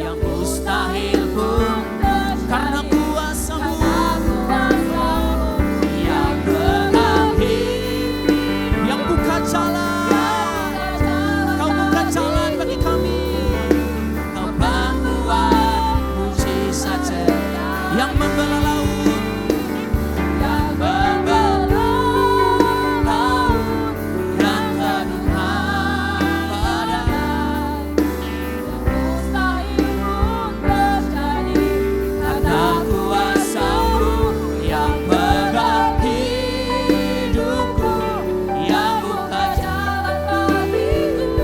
yang mustahil pun karena kuasa-Mu yang berakhir, yang buka jalan. Kau buka jalan bagi kami. Kau membuat mujizat yang membelah laut, yang membelah laut yang penuh badai. Mustahil pun terjadi Karena kuasa-Mu yang pegang hidupku, yang buka jalan bagiku.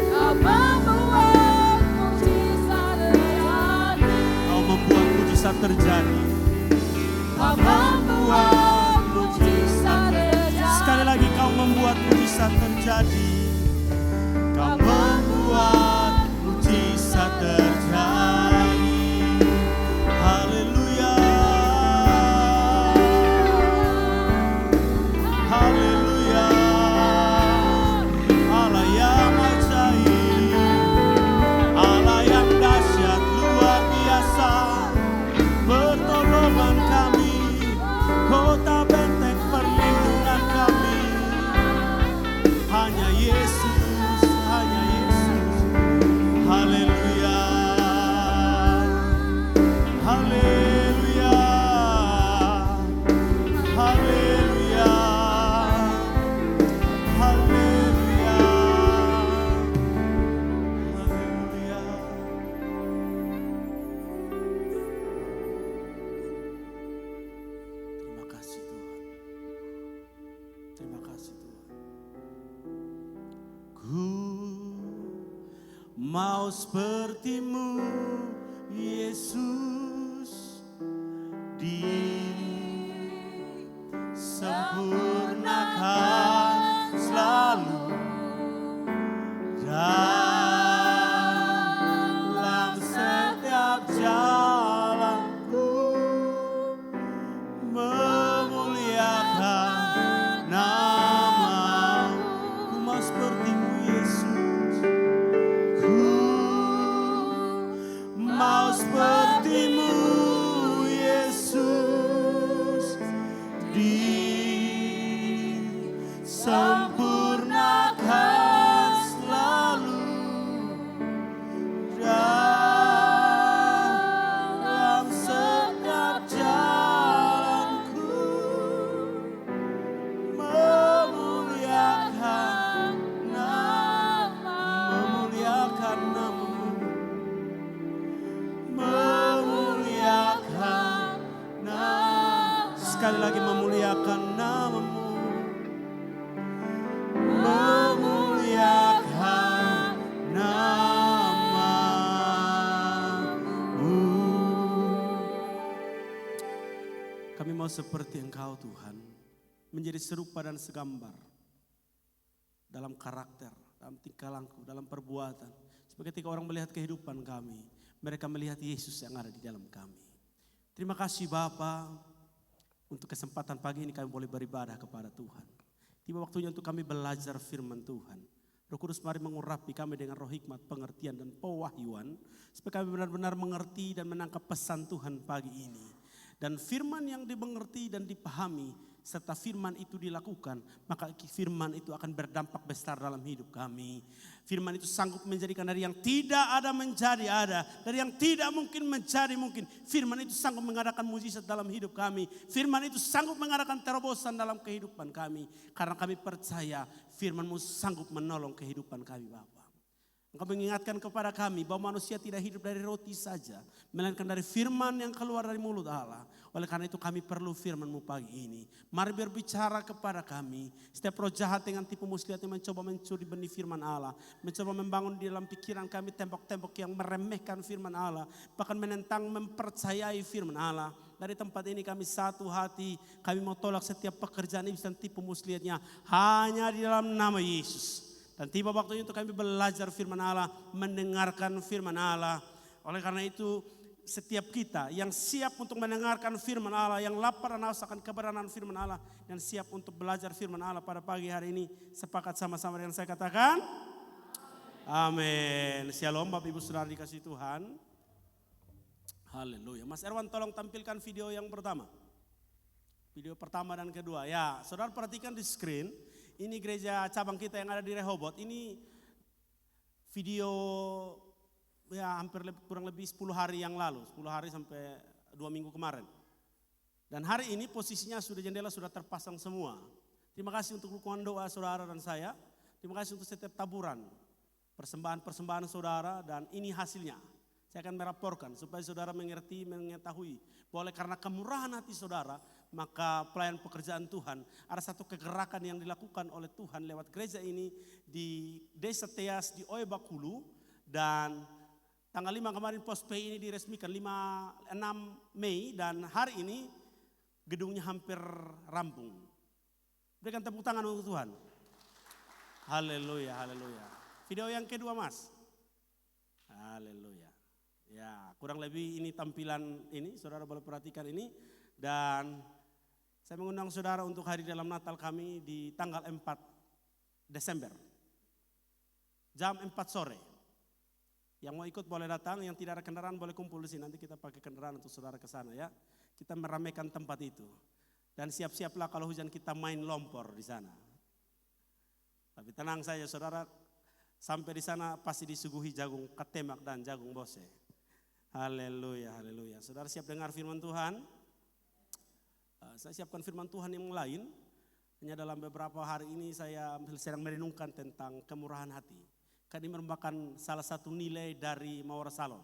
Kau membuat mujizat terjadi. Kau membuat mujizat terjadi. Kau membuat mujizat terjadi. Sekali lagi kau membuat mujizat terjadi. Kau membuat mujizat terjadi. Haleluya. Haleluya. Allah yang ajaib, Allah yang dahsyat luar biasa, pertolongan kami, kota benteng perlindungan kami. Hanya Yesus, hanya Yesus. Haleluya. Haleluya. Haleluya. Haleluya. Haleluya. Terima kasih Tuhan. Terima kasih Tuhan. Ku mau seperti-Mu Yesus, disempurnakan selalu dalam setiap jalanku, memuliakan nama-Mu. Ku mau seperti-Mu Yesus, ku mau seperti-Mu Yesus, disempurnakan selalu dalam setiap jalanku, memuliakan nama-Mu, memuliakan nama. Sekali lagi memuliakan nama-Mu, memuliakan nama-Mu. Kami mau seperti Engkau Tuhan, menjadi serupa dan segambar dalam karakter, dalam tingkah laku, dalam perbuatan. Supaya ketika orang melihat kehidupan kami, mereka melihat Yesus yang ada di dalam kami. Terima kasih Bapa, untuk kesempatan pagi ini kami boleh beribadah kepada Tuhan. Tiba waktunya untuk kami belajar firman Tuhan. Roh Kudus mari mengurapi kami dengan roh hikmat, pengertian dan pewahyuan. Supaya kami benar-benar mengerti dan menangkap pesan Tuhan pagi ini. Dan firman yang dimengerti dan dipahami, serta firman itu dilakukan, maka firman itu akan berdampak besar dalam hidup kami. Firman itu sanggup menjadikan dari yang tidak ada menjadi ada, dari yang tidak mungkin menjadi mungkin. Firman itu sanggup mengadakan mujizat dalam hidup kami. Firman itu sanggup mengadakan terobosan dalam kehidupan kami. Karena kami percaya firman-Mu sanggup menolong kehidupan kami Bapa. Engkau mengingatkan kepada kami bahwa manusia tidak hidup dari roti saja, melainkan dari firman yang keluar dari mulut Allah. Oleh karena itu kami perlu firman-Mu pagi ini. Mari berbicara kepada kami. Setiap roh jahat dengan tipu muslihat yang mencoba mencuri benih firman Allah, mencoba membangun di dalam pikiran kami tembok-tembok yang meremehkan firman Allah, bahkan menentang mempercayai firman Allah. Dari tempat ini kami satu hati, kami mau tolak setiap pekerjaan iblis dan tipu muslihatnya hanya di dalam nama Yesus. Dan tiba waktunya untuk kami belajar firman Allah, mendengarkan firman Allah. Oleh karena itu setiap kita yang siap untuk mendengarkan firman Allah, yang lapar dan haus akan kebenaran firman Allah, dan siap untuk belajar firman Allah pada pagi hari ini, sepakat sama-sama dengan saya katakan, Amin. Shalom Bapak Ibu Saudara dikasih Tuhan. Haleluya. Mas Erwan tolong tampilkan video yang pertama. Video pertama dan kedua. Ya, saudara perhatikan di screen. Ini gereja cabang kita yang ada di Rehoboth. Ini video ya hampir kurang lebih 10 hari yang lalu. 10 hari sampai 2 minggu kemarin. Dan hari ini posisinya jendela sudah terpasang semua. Terima kasih untuk dukungan doa saudara dan saya. Terima kasih untuk setiap taburan. Persembahan-persembahan saudara dan ini hasilnya. Saya akan melaporkan supaya saudara mengerti, mengetahui. Boleh karena kemurahan hati saudara, maka pelayan pekerjaan Tuhan. Ada satu kegerakan yang dilakukan oleh Tuhan lewat gereja ini di Desa Teas di Oebakulu. Dan tanggal 5 kemarin Pospay ini diresmikan 6 Mei dan hari ini gedungnya hampir rampung. Berikan tepuk tangan untuk Tuhan. Haleluya, haleluya. Video yang kedua Mas. Haleluya. Ya, kurang lebih ini tampilan ini, saudara boleh perhatikan ini. Dan saya mengundang saudara untuk hari dalam Natal kami di tanggal 4 Desember. Jam 4 sore. Yang mau ikut boleh datang, yang tidak ada kendaraan boleh kumpul di sini. Nanti kita pakai kendaraan untuk saudara ke sana ya. Kita meramaikan tempat itu. Dan siap-siaplah kalau hujan kita main lompor di sana. Tapi tenang saja saudara. Sampai di sana pasti disuguhi jagung ketemak dan jagung bose. Haleluya, haleluya. Saudara siap dengar firman Tuhan? Saya siapkan firman Tuhan yang lain. Hanya dalam beberapa hari ini saya sedang merenungkan tentang kemurahan hati. Karena ini merupakan salah satu nilai dari Mawar Salon.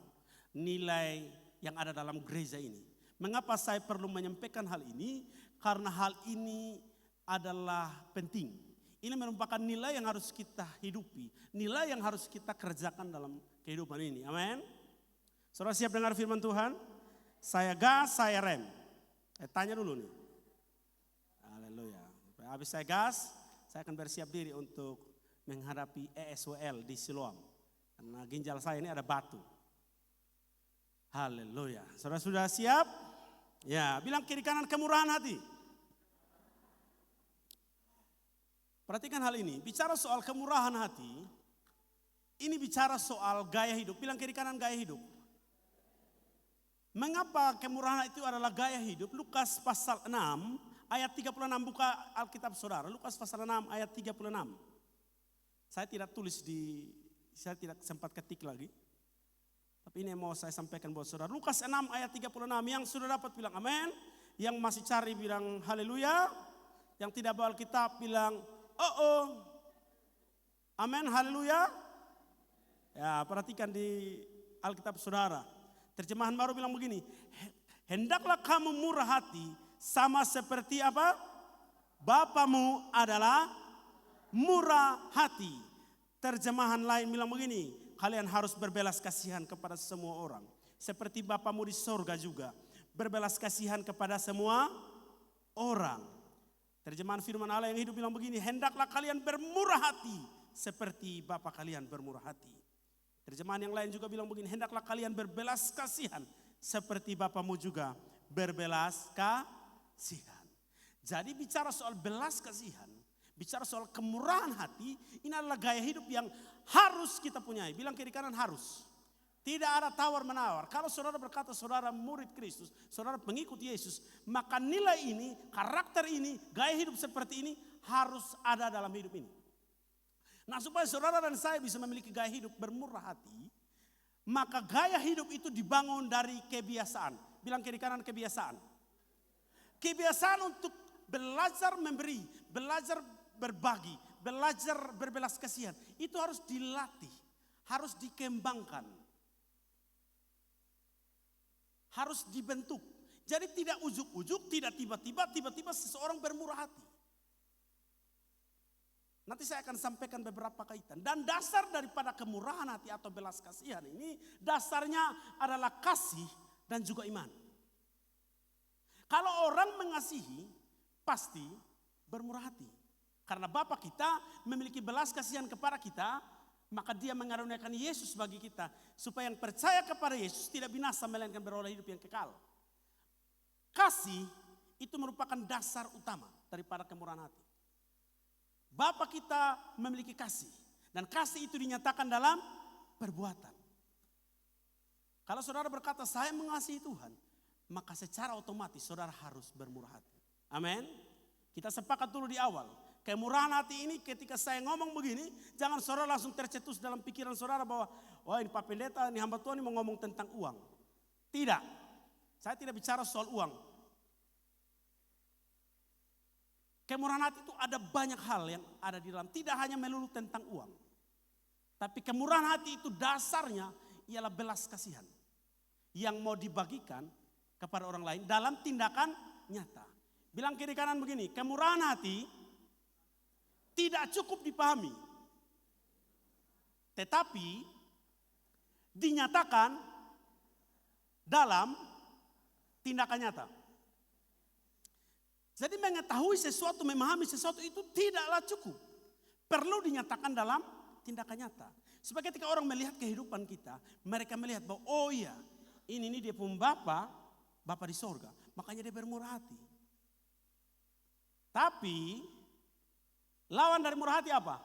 Nilai yang ada dalam gereja ini. Mengapa saya perlu menyampaikan hal ini? Karena hal ini adalah penting. Ini merupakan nilai yang harus kita hidupi. Nilai yang harus kita kerjakan dalam kehidupan ini. Amin. Saudara siap dengar firman Tuhan? Saya gas, saya rem. Tanya dulu nih. Haleluya. Habis saya gas, saya akan bersiap diri untuk menghadapi ESWL di Siloam. Karena ginjal saya ini ada batu. Haleluya. Saudara sudah siap? Ya, bilang kiri kanan kemurahan hati. Perhatikan hal ini, bicara soal kemurahan hati, ini bicara soal gaya hidup. Bilang kiri kanan gaya hidup. Mengapa kemurahan itu adalah gaya hidup? Lukas pasal 6 ayat 36, buka Alkitab saudara. Lukas pasal 6 ayat 36. Saya tidak saya tidak sempat ketik lagi. Tapi ini yang mau saya sampaikan buat saudara. Lukas 6 ayat 36, yang sudah dapat bilang amin. Yang masih cari bilang haleluya. Yang tidak bawa Alkitab bilang oh. Amin, haleluya. Ya, perhatikan di Alkitab saudara. Terjemahan baru bilang begini. Hendaklah kamu murah hati sama seperti apa? Bapamu adalah murah hati. Terjemahan lain bilang begini. Kalian harus berbelas kasihan kepada semua orang. Seperti Bapamu di sorga juga. Berbelas kasihan kepada semua orang. Terjemahan firman Allah yang hidup bilang begini, hendaklah kalian bermurah hati seperti Bapa kalian bermurah hati. Terjemahan yang lain juga bilang begini, hendaklah kalian berbelas kasihan seperti Bapamu juga berbelas kasihan. Jadi bicara soal belas kasihan, bicara soal kemurahan hati, ini adalah gaya hidup yang harus kita punyai. Bilang kiri kanan harus. Tidak ada tawar-menawar. Kalau saudara berkata saudara murid Kristus, saudara pengikut Yesus, maka nilai ini, karakter ini, gaya hidup seperti ini harus ada dalam hidup ini. Nah, supaya saudara dan saya bisa memiliki gaya hidup bermurah hati, maka gaya hidup itu dibangun dari kebiasaan. Bilang kiri kanan kebiasaan. Kebiasaan untuk belajar memberi, belajar berbagi, belajar berbelas kasihan. Itu harus dilatih, harus dikembangkan. Harus dibentuk. Jadi tidak ujuk-ujuk, tidak tiba-tiba seseorang bermurah hati. Nanti saya akan sampaikan beberapa kaitan. Dan dasar daripada kemurahan hati atau belas kasihan ini, dasarnya adalah kasih dan juga iman. Kalau orang mengasihi, pasti bermurah hati. Karena Bapa kita memiliki belas kasihan kepada kita, maka dia mengaruniakan Yesus bagi kita. Supaya yang percaya kepada Yesus tidak binasa melainkan beroleh hidup yang kekal. Kasih itu merupakan dasar utama daripada kemurahan hati. Bapa kita memiliki kasih. Dan kasih itu dinyatakan dalam perbuatan. Kalau saudara berkata saya mengasihi Tuhan, maka secara otomatis saudara harus bermurah hati. Amin. Kita sepakat dulu di awal. Kemurahan hati ini ketika saya ngomong begini, jangan saudara langsung tercetus dalam pikiran saudara bahwa wah ini Pak Pendeta, ini hamba Tuhan ini mau ngomong tentang uang. Tidak. Saya tidak bicara soal uang. Kemurahan hati itu ada banyak hal yang ada di dalam. Tidak hanya melulu tentang uang. Tapi kemurahan hati itu dasarnya ialah belas kasihan. Yang mau dibagikan kepada orang lain dalam tindakan nyata. Bilang kiri kanan begini, kemurahan hati tidak cukup dipahami. Tetapi dinyatakan dalam tindakan nyata. Jadi mengetahui sesuatu, memahami sesuatu itu tidaklah cukup. Perlu dinyatakan dalam tindakan nyata. Supaya ketika orang melihat kehidupan kita, mereka melihat bahwa oh iya, ini dia pun Bapa di sorga. Makanya dia bermurah hati. Tapi lawan dari murah hati apa?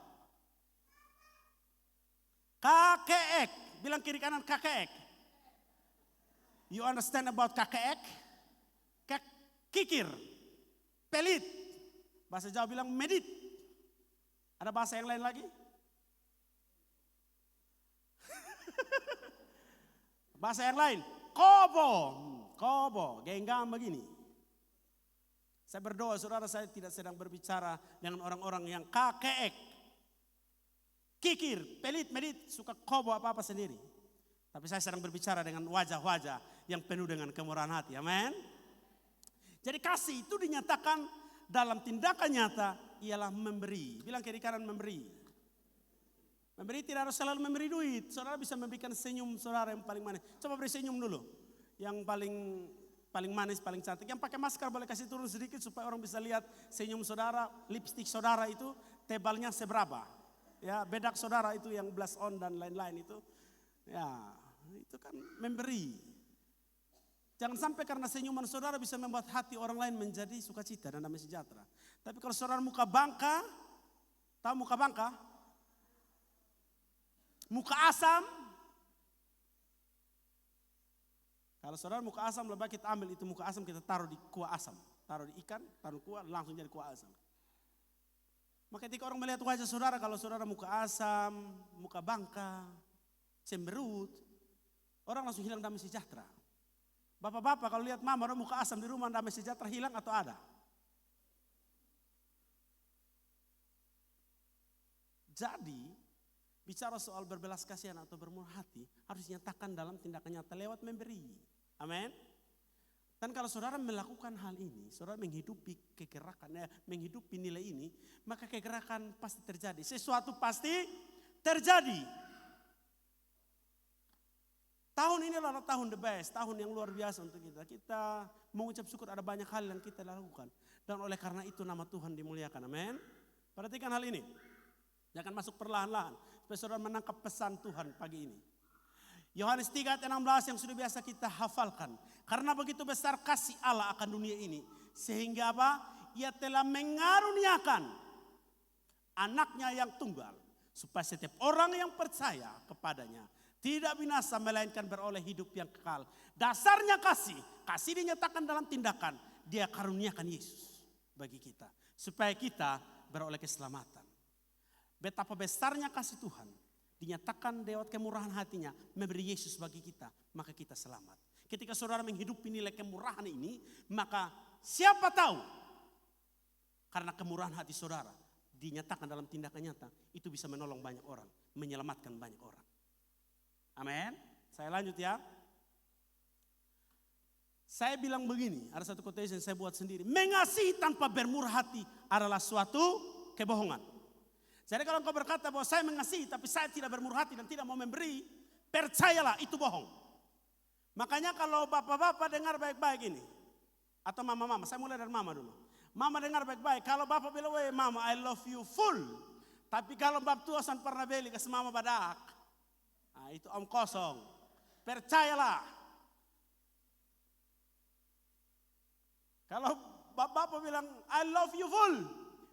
Kakeek. Bilang kiri kanan kakeek. You understand about kakeek? Kikir. Pelit. Bahasa Jawa bilang medit. Ada bahasa yang lain lagi? Bahasa yang lain. Kobo. Genggam begini. Saya berdoa saudara saya tidak sedang berbicara dengan orang-orang yang kakeek. Kikir, pelit, medit, suka kobo apa-apa sendiri. Tapi saya sedang berbicara dengan wajah-wajah yang penuh dengan kemurahan hati. Amin. Jadi kasih itu dinyatakan dalam tindakan nyata ialah memberi. Bilang kiri kanan memberi. Memberi tidak harus selalu memberi duit. Saudara bisa memberikan senyum saudara yang paling manis. Coba beri senyum dulu. Yang paling manis, paling cantik. Yang pakai masker boleh kasih turun sedikit supaya orang bisa lihat senyum saudara, lipstik saudara itu tebalnya seberapa. Ya, bedak saudara itu yang blush on dan lain-lain itu. Ya, itu kan memberi. Jangan sampai karena senyuman saudara bisa membuat hati orang lain menjadi sukacita dan damai sejahtera. Tapi kalau saudara muka bangka, tahu muka bangka? Muka asam. Kalau saudara muka asam, lebih baik kita ambil itu muka asam kita taruh di kuah asam. Taruh di ikan, taruh kuah, langsung jadi kuah asam. Maka ketika orang melihat wajah saudara, kalau saudara muka asam, muka bangka, cemberut, orang langsung hilang damai sejahtera. Bapak-bapak kalau lihat mama ada muka asam di rumah, damai sejahtera hilang atau ada? Jadi, bicara soal berbelas kasihan atau bermurah hati harus dinyatakan dalam tindakan nyata lewat memberi. Amin. Dan kalau saudara melakukan hal ini, saudara menghidupi kegerakan, menghidupi nilai ini, maka kegerakan pasti terjadi. Sesuatu pasti terjadi. Tahun ini adalah tahun the best, tahun yang luar biasa untuk kita. Kita mengucap syukur ada banyak hal yang kita lakukan. Dan oleh karena itu nama Tuhan dimuliakan. Amin. Perhatikan hal ini. Jangan masuk perlahan-lahan. Supaya saudara menangkap pesan Tuhan pagi ini. Yohanes 3:16 yang sudah biasa kita hafalkan. Karena begitu besar kasih Allah akan dunia ini. Sehingga apa? Ia telah mengaruniakan anaknya yang tunggal. Supaya setiap orang yang percaya kepadanya tidak binasa melainkan beroleh hidup yang kekal. Dasarnya kasih. Kasih dinyatakan dalam tindakan. Dia karuniakan Yesus bagi kita. Supaya kita beroleh keselamatan. Betapa besarnya kasih Tuhan dinyatakan lewat kemurahan hatinya memberi Yesus bagi kita, maka kita selamat. Ketika saudara menghidupi nilai kemurahan ini, maka siapa tahu karena kemurahan hati saudara dinyatakan dalam tindakan nyata, itu bisa menolong banyak orang, menyelamatkan banyak orang. Amin. Saya lanjut ya. Saya bilang begini, ada satu quotation saya buat sendiri. Mengasihi tanpa bermurah hati adalah suatu kebohongan. Jadi kalau engkau berkata bahwa saya mengasihi tapi saya tidak bermurah hati dan tidak mau memberi, percayalah itu bohong. Makanya kalau bapak-bapak dengar baik-baik ini, atau mama-mama, saya mulai dari mama dulu. Mama dengar baik-baik, kalau bapak bilang, weh mama I love you full. Tapi kalau bab tuasan pernah beli ke mama badak, nah, itu om kosong. Percayalah. Kalau bapak bilang I love you full,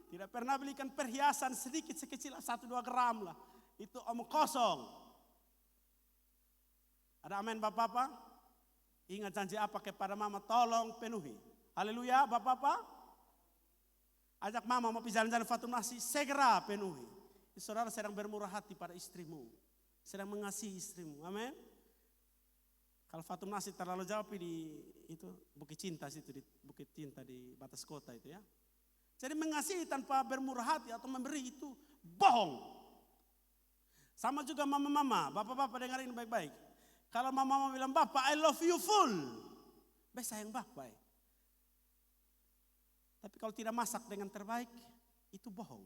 tidak pernah belikan perhiasan sedikit sekecil 1-2 gram lah. itu omong kosong. Ada amin Bapak-Bapak? Ingat janji apa kepada mama, tolong penuhi. Haleluya Bapak-Bapak. Ajak mama mau jalan-jalan Fatum Nasi, segera penuhi. Saudara sedang bermurah hati pada istrimu. Sedang mengasihi istrimu, amin. Kalau Fatum Nasi terlalu jauh di itu Bukit Cinta situ, di Bukit Cinta di batas kota itu ya. Jadi mengasihi tanpa bermurah hati atau memberi itu bohong. Sama juga mama-mama, bapak-bapak dengar ini baik-baik. Kalau mama bilang, Bapak I love you full. Baik sayang Bapak. Tapi kalau tidak masak dengan terbaik, itu bohong.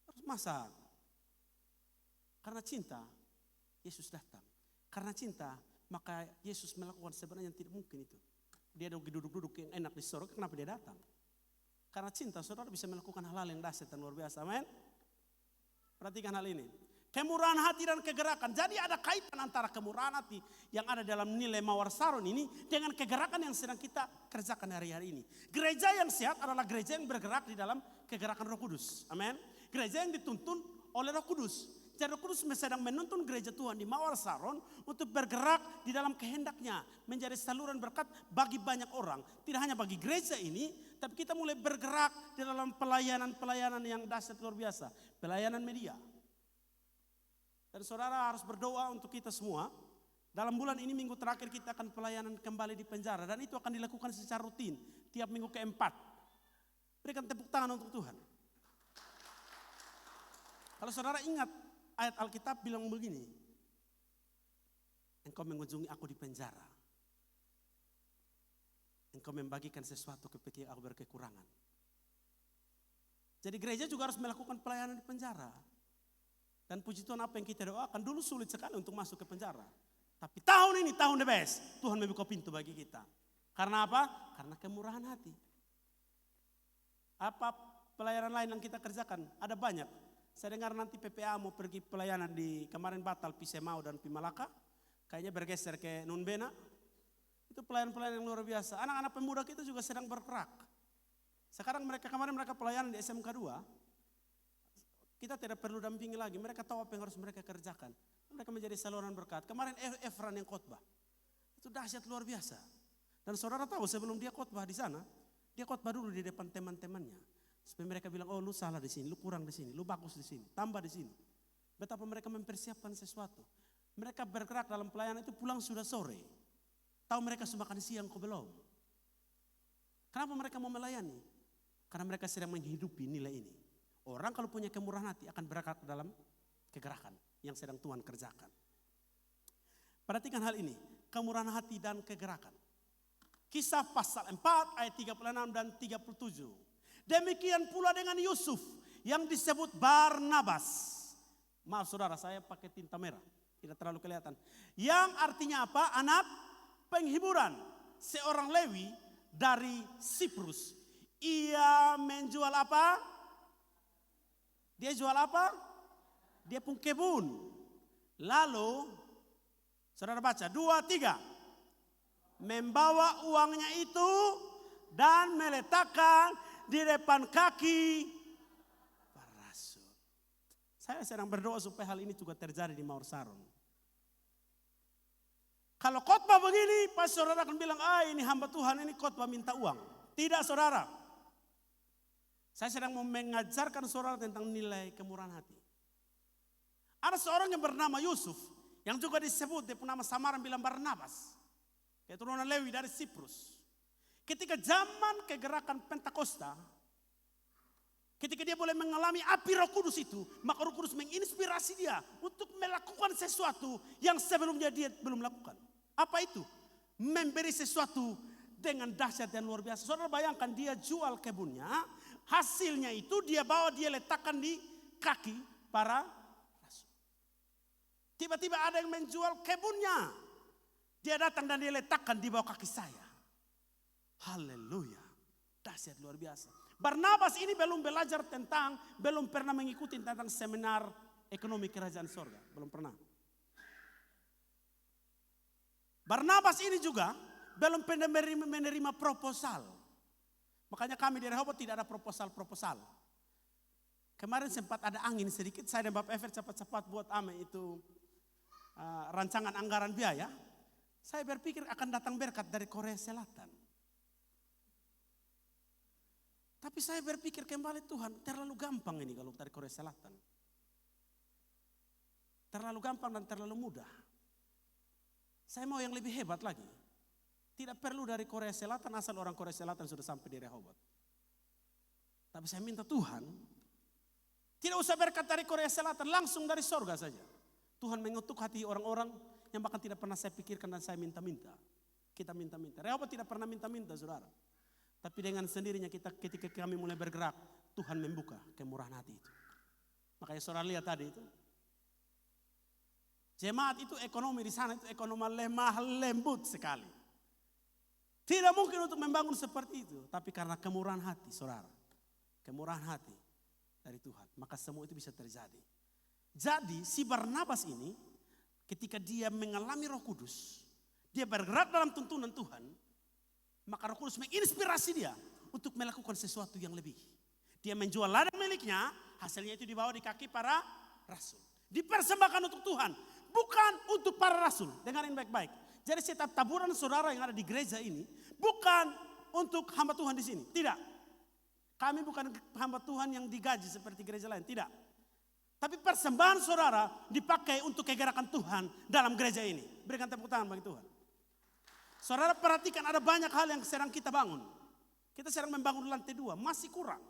Harus masak. Karena cinta, Yesus datang. Karena cinta, maka Yesus melakukan sebenarnya yang tidak mungkin itu. Dia duduk-duduk yang enak di sorga, kenapa dia datang? Karena cinta, saudara bisa melakukan hal-hal yang dahsyat dan luar biasa. Amin. Perhatikan hal ini. Kemurahan hati dan kegerakan. Jadi ada kaitan antara kemurahan hati yang ada dalam nilai Mawar Saron ini dengan kegerakan yang sedang kita kerjakan hari-hari ini. Gereja yang sehat adalah gereja yang bergerak di dalam kegerakan Roh Kudus. Amin. Gereja yang dituntun oleh Roh Kudus. Jadi Roh Kudus sedang menuntun gereja Tuhan di Mawar Saron untuk bergerak di dalam kehendaknya. Menjadi saluran berkat bagi banyak orang. Tidak hanya bagi gereja ini, tapi kita mulai bergerak di dalam pelayanan-pelayanan yang dahsyat luar biasa. Pelayanan media. Dan saudara harus berdoa untuk kita semua. Dalam bulan ini minggu terakhir kita akan pelayanan kembali di penjara. Dan itu akan dilakukan secara rutin. Tiap minggu keempat. Berikan tepuk tangan untuk Tuhan. Kalau saudara ingat ayat Alkitab bilang begini. Engkau mengunjungi aku di penjara. Engkau membagikan sesuatu ketika aku berkekurangan. Jadi gereja juga harus melakukan pelayanan di penjara. Dan puji Tuhan apa yang kita doakan dulu sulit sekali untuk masuk ke penjara. Tapi tahun ini tahun the best. Tuhan membuka pintu bagi kita. Karena apa? Karena kemurahan hati. Apa pelayanan lain yang kita kerjakan? Ada banyak. Saya dengar nanti PPA mau pergi pelayanan di kemarin batal Pisemau dan Pimalaka. Kayaknya bergeser ke Nunbena. Itu pelayanan-pelayanan yang luar biasa. Anak-anak pemuda kita juga sedang bergerak. Sekarang kemarin mereka pelayanan di SMK 2. Kita tidak perlu dampingi lagi. Mereka tahu apa yang harus mereka kerjakan. Mereka menjadi saluran berkat. Kemarin Efran yang khotbah. Itu dahsyat luar biasa. Dan saudara tahu sebelum dia khotbah di sana. Dia khotbah dulu di depan teman-temannya. Supaya mereka bilang, oh lu salah di sini, lu kurang di sini, lu bagus di sini, tambah di sini. Betapa mereka mempersiapkan sesuatu. Mereka bergerak dalam pelayanan itu pulang sudah sore. Tahu mereka sudah makan siang kok belum. Kenapa mereka mau melayani? Karena mereka sedang menghidupi nilai ini. Orang kalau punya kemurahan hati akan bergerak dalam kegerakan yang sedang Tuhan kerjakan. Perhatikan hal ini, kemurahan hati dan kegerakan. Kisah pasal 4 ayat 36 dan 37. Demikian pula dengan Yusuf yang disebut Barnabas. Maaf saudara, saya pakai tinta merah, tidak terlalu kelihatan. Yang artinya apa? Anak penghiburan. Seorang Lewi dari Siprus. Ia menjual apa? Dia jual apa? Dia pun kebun. Lalu, saudara baca, 2, 3. Membawa uangnya itu dan meletakkan di depan kaki para rasul. Saya sedang berdoa supaya hal ini juga terjadi di Mawar Saron. Kalau khotbah begini, pas saudara akan bilang, ini hamba Tuhan ini khotbah minta uang. Tidak saudara. Saya sedang mau mengajarkan saudara tentang nilai kemurahan hati. Ada seorang yang bernama Yusuf, yang juga disebut dia nama samaran bilang Barnabas. Keturunan Lewi dari Siprus. Ketika zaman kegerakan Pentakosta, ketika dia boleh mengalami api Roh Kudus itu, maka Roh Kudus menginspirasi dia untuk melakukan sesuatu yang sebelumnya dia belum lakukan. Apa itu? Memberi sesuatu dengan dahsyat dan luar biasa. Saudara bayangkan dia jual kebunnya, hasilnya itu dia bawa, dia letakkan di kaki para rasul. Tiba-tiba ada yang menjual kebunnya. Dia datang dan dia letakkan di bawah kaki saya. Haleluya. Dahsyat luar biasa. Barnabas ini belum belajar belum pernah mengikuti tentang seminar ekonomi kerajaan sorga. Belum pernah. Barnabas ini juga belum pernah menerima proposal. Makanya kami di Rehoboth tidak ada proposal. Kemarin sempat ada angin sedikit, saya dan Bapak Ever cepat-cepat buat itu rancangan anggaran biaya. Saya berpikir akan datang berkat dari Korea Selatan. Tapi saya berpikir kembali, Tuhan, terlalu gampang ini kalau dari Korea Selatan. Terlalu gampang dan terlalu mudah. Saya mau yang lebih hebat lagi. Tidak perlu dari Korea Selatan, asal orang Korea Selatan sudah sampai di Rehoboth. Tapi saya minta Tuhan, tidak usah berkat dari Korea Selatan, langsung dari sorga saja. Tuhan mengutuk hati orang-orang yang bahkan tidak pernah saya pikirkan dan saya minta-minta. Kita minta-minta. Rehoboth tidak pernah minta-minta, saudara. Tapi dengan sendirinya ketika kami mulai bergerak, Tuhan membuka kemurahan hati itu. Makanya saudara lihat tadi itu. Jemaat itu ekonomi di sana itu ekonomi lemah lembut sekali. Tidak mungkin untuk membangun seperti itu. Tapi karena kemurahan hati, saudara. Kemurahan hati dari Tuhan. Maka semua itu bisa terjadi. Jadi si Barnabas ini ketika dia mengalami Roh Kudus, dia bergerak dalam tuntunan Tuhan, maka Roh Kudus menginspirasi dia untuk melakukan sesuatu yang lebih. Dia menjual ladang miliknya, hasilnya itu dibawa di kaki para rasul. Dipersembahkan untuk Tuhan, bukan untuk para rasul. Dengarin baik-baik. Jadi setiap taburan saudara yang ada di gereja ini, bukan untuk hamba Tuhan di sini. Tidak. Kami bukan hamba Tuhan yang digaji seperti gereja lain. Tidak. Tapi persembahan saudara dipakai untuk kegerakan Tuhan dalam gereja ini. Berikan tepuk tangan bagi Tuhan. Saudara perhatikan ada banyak hal yang sedang kita bangun. Kita sedang membangun lantai 2, masih kurang.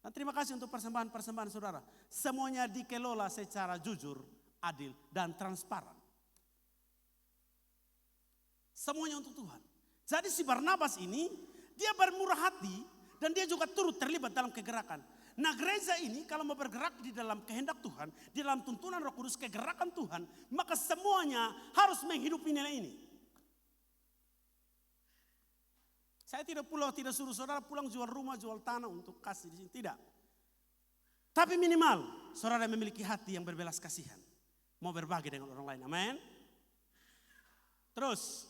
Dan terima kasih untuk persembahan-persembahan saudara. Semuanya dikelola secara jujur, adil, dan transparan. Semuanya untuk Tuhan. Jadi si Barnabas ini, dia bermurah hati dan dia juga turut terlibat dalam kegerakan. Nah gereja ini kalau mau bergerak di dalam kehendak Tuhan, di dalam tuntunan Roh Kudus, kegerakan Tuhan, maka semuanya harus menghidupi nilai ini. Saya tidak suruh saudara pulang jual rumah, jual tanah untuk kasih di sini, tidak. Tapi minimal saudara memiliki hati yang berbelas kasihan, mau berbagi dengan orang lain, amin. Terus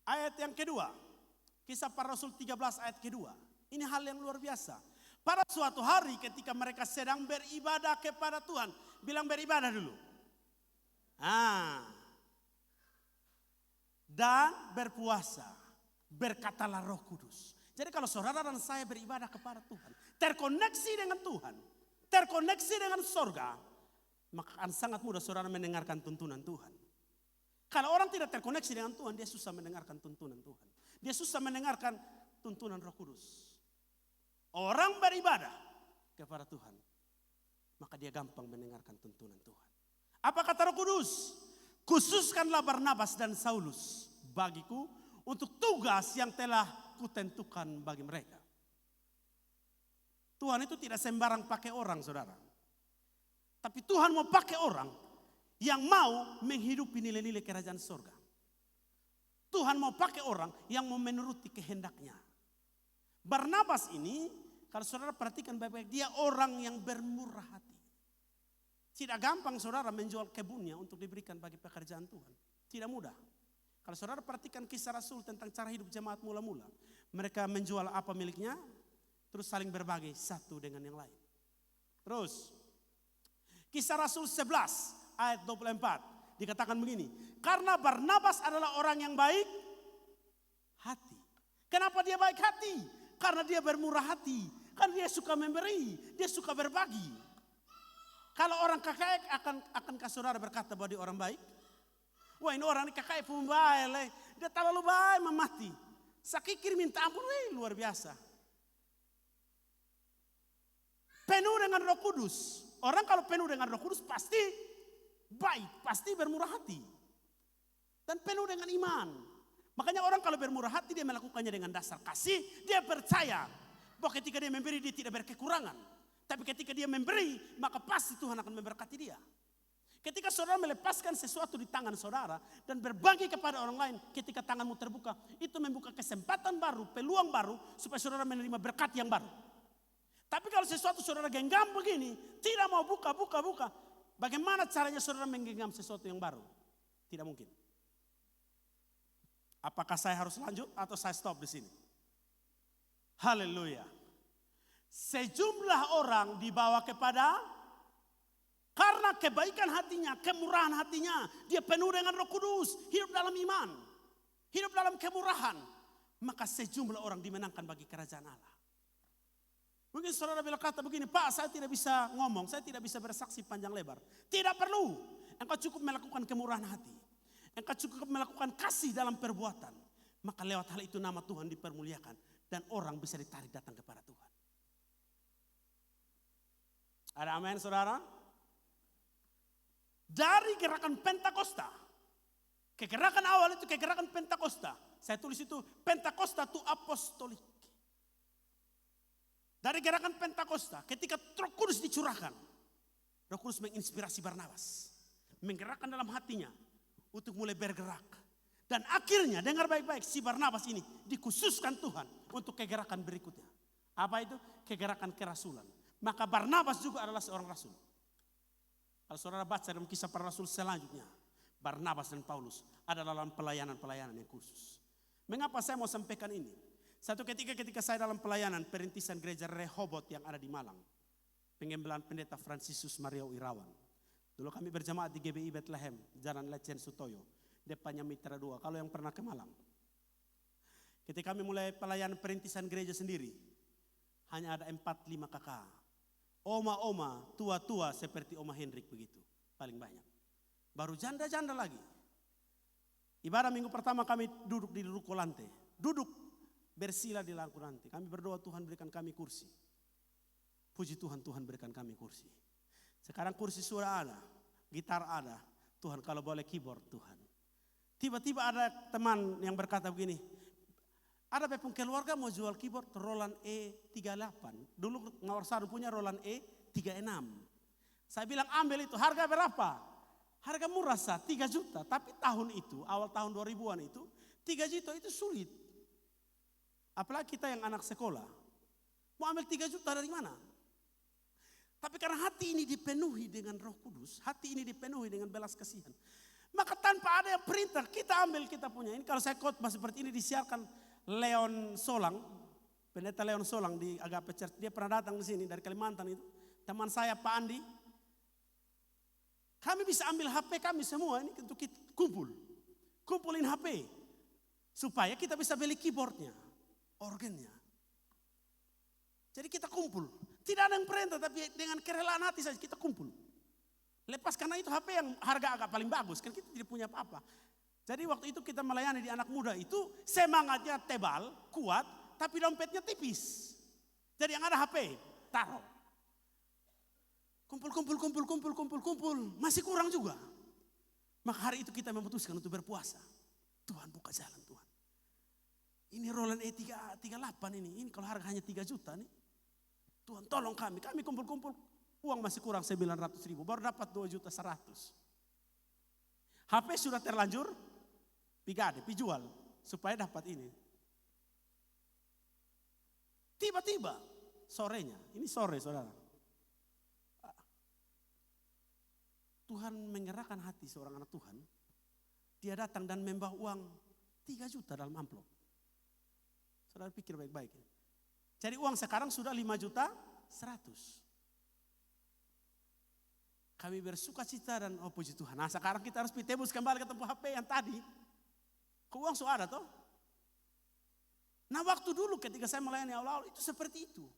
ayat yang kedua, Kisah Para Rasul 13 ayat kedua, ini hal yang luar biasa. Pada suatu hari ketika mereka sedang beribadah kepada Tuhan. Bilang beribadah dulu. Dan berpuasa. Berkatalah Roh Kudus. Jadi kalau saudara dan saya beribadah kepada Tuhan, terkoneksi dengan Tuhan, terkoneksi dengan sorga, maka akan sangat mudah saudara mendengarkan tuntunan Tuhan. Kalau orang tidak terkoneksi dengan Tuhan, dia susah mendengarkan tuntunan Tuhan. Dia susah mendengarkan tuntunan Roh Kudus. Orang beribadah kepada Tuhan, maka dia gampang mendengarkan tuntunan Tuhan. Apa kata Roh Kudus? Khususkanlah Barnabas dan Saulus bagiku untuk tugas yang telah kutentukan bagi mereka. Tuhan itu tidak sembarang pakai orang, saudara. Tapi Tuhan mau pakai orang yang mau menghidupi nilai-nilai kerajaan surga. Tuhan mau pakai orang yang mau menuruti kehendaknya. Barnabas ini, kalau saudara perhatikan baik-baik, dia orang yang bermurah hati. Tidak gampang saudara menjual kebunnya untuk diberikan bagi pekerjaan Tuhan. Tidak mudah. Kalau saudara perhatikan kisah Rasul tentang cara hidup jemaat mula-mula. Mereka menjual apa miliknya, terus saling berbagi satu dengan yang lain. Terus, kisah Rasul 11 ayat 24 dikatakan begini. Karena Barnabas adalah orang yang baik hati. Kenapa dia baik hati? Karena dia bermurah hati. Karena dia suka memberi. Dia suka berbagi. Kalau orang kakek akan saudara berkata bahwa dia orang baik. Wah ini orang kakek pembaik. Dia terlalu baik memati. Sakikir minta ampun. Luar biasa. Penuh dengan Roh Kudus. Orang kalau penuh dengan Roh Kudus pasti baik. Pasti bermurah hati. Dan penuh dengan iman. Makanya orang kalau bermurah hati dia melakukannya dengan dasar kasih. Dia percaya bahwa ketika dia memberi dia tidak berkekurangan. Tapi ketika dia memberi maka pasti Tuhan akan memberkati dia. Ketika saudara melepaskan sesuatu di tangan saudara dan berbagi kepada orang lain ketika tanganmu terbuka. Itu membuka kesempatan baru, peluang baru supaya saudara menerima berkat yang baru. Tapi kalau sesuatu saudara genggam begini, tidak mau buka. Bagaimana caranya saudara menggenggam sesuatu yang baru? Tidak mungkin. Apakah saya harus lanjut atau saya stop di sini? Haleluya. sejumlah orang dibawa kepada, karena kebaikan hatinya, kemurahan hatinya, dia penuh dengan Roh Kudus, hidup dalam iman, hidup dalam kemurahan, maka sejumlah orang dimenangkan bagi kerajaan Allah. Mungkin saudara berkata begini, Pak, saya tidak bisa ngomong, saya tidak bisa bersaksi panjang lebar. Tidak perlu, engkau cukup melakukan kemurahan hati, engkau cukup melakukan kasih dalam perbuatan, maka lewat hal itu nama Tuhan dipermuliakan dan orang bisa ditarik datang kepada Tuhan. Ada amin saudara? Dari gerakan Pentakosta, kegerakan awal itu kegerakan Pentakosta. Saya tulis itu Pentakosta tu apostolik. Dari gerakan Pentakosta, ketika Roh Kudus dicurahkan, Roh Kudus menginspirasi Barnabas, menggerakkan dalam hatinya untuk mulai bergerak. Dan akhirnya, dengar baik-baik, si Barnabas ini dikhususkan Tuhan untuk kegerakan berikutnya. Apa itu? Kegerakan kerasulan. Maka Barnabas juga adalah seorang rasul. Kalau saudara baca dalam kisah para rasul selanjutnya, Barnabas dan Paulus adalah dalam pelayanan-pelayanan yang khusus. Mengapa saya mau sampaikan ini? Satu ketika saya dalam pelayanan perintisan gereja Rehoboth yang ada di Malang, pengembelaan pendeta Fransisius Mario Irawan. Dulu kami berjamaat di GBI Bethlehem, Jalan Lecen Sutoyo, depannya Mitra 2. Kalau yang pernah ke Malang, ketika kami mulai pelayanan perintisan gereja sendiri, hanya ada 4-5 kakak, oma-oma, tua-tua seperti Oma Hendrik begitu, paling banyak. Baru janda-janda lagi. Ibadah minggu pertama kami duduk di ruko lantai, duduk bersila di langku nanti. Kami berdoa, Tuhan berikan kami kursi. Puji Tuhan, Tuhan berikan kami kursi. Sekarang kursi sudah ada, gitar ada. Tuhan kalau boleh keyboard Tuhan. Tiba-tiba ada teman yang berkata begini, ada pun keluarga mau jual keyboard Roland E38. Dulu Ngawar Sadu punya Roland E36. Saya bilang ambil itu, harga berapa? Harga murah 3 juta. Tapi tahun itu, awal tahun 2000-an itu, 3 juta itu sulit. Apalagi kita yang anak sekolah, mau ambil 3 juta dari mana? Tapi karena hati ini dipenuhi dengan Roh Kudus, hati ini dipenuhi dengan belas kasihan, maka tanpa ada yang perintah, kita ambil kita punya. Ini kalau saya khotbah seperti ini disiarkan Leon Solang, pendeta Leon Solang di Agape Church, dia pernah datang di sini dari Kalimantan itu, teman saya Pak Andi. Kami bisa ambil HP kami semua ini untuk kita kumpulin HP, supaya kita bisa beli keyboardnya, organnya. Jadi kita kumpul. Tidak ada yang perintah, tapi dengan kerelaan hati saja kita kumpul. Lepas karena itu HP yang harga agak paling bagus, kan kita tidak punya apa-apa. Jadi waktu itu kita melayani di anak muda itu semangatnya tebal, kuat, tapi dompetnya tipis. Jadi yang ada HP, taruh. Kumpul, masih kurang juga. Maka hari itu kita memutuskan untuk berpuasa. Tuhan buka jalan Tuhan. Ini Roland E38 ini kalau harga hanya 3 juta nih. Tuhan tolong kami kumpul-kumpul, uang masih kurang 900.000, baru dapat 2.100.000. HP sudah terlanjur, dijual supaya dapat ini. Tiba-tiba sorenya, ini sore saudara, Tuhan menggerakkan hati seorang anak Tuhan. Dia datang dan membawa uang 3 juta dalam amplop. Saudara pikir baik-baik. Jadi uang sekarang sudah 5.100.000. Kami bersuka cita dan puji Tuhan. Nah sekarang kita harus tebus kembali ke tempat HP yang tadi. Uang sudah ada toh. Nah waktu dulu ketika saya melayani awal-awal itu seperti itu.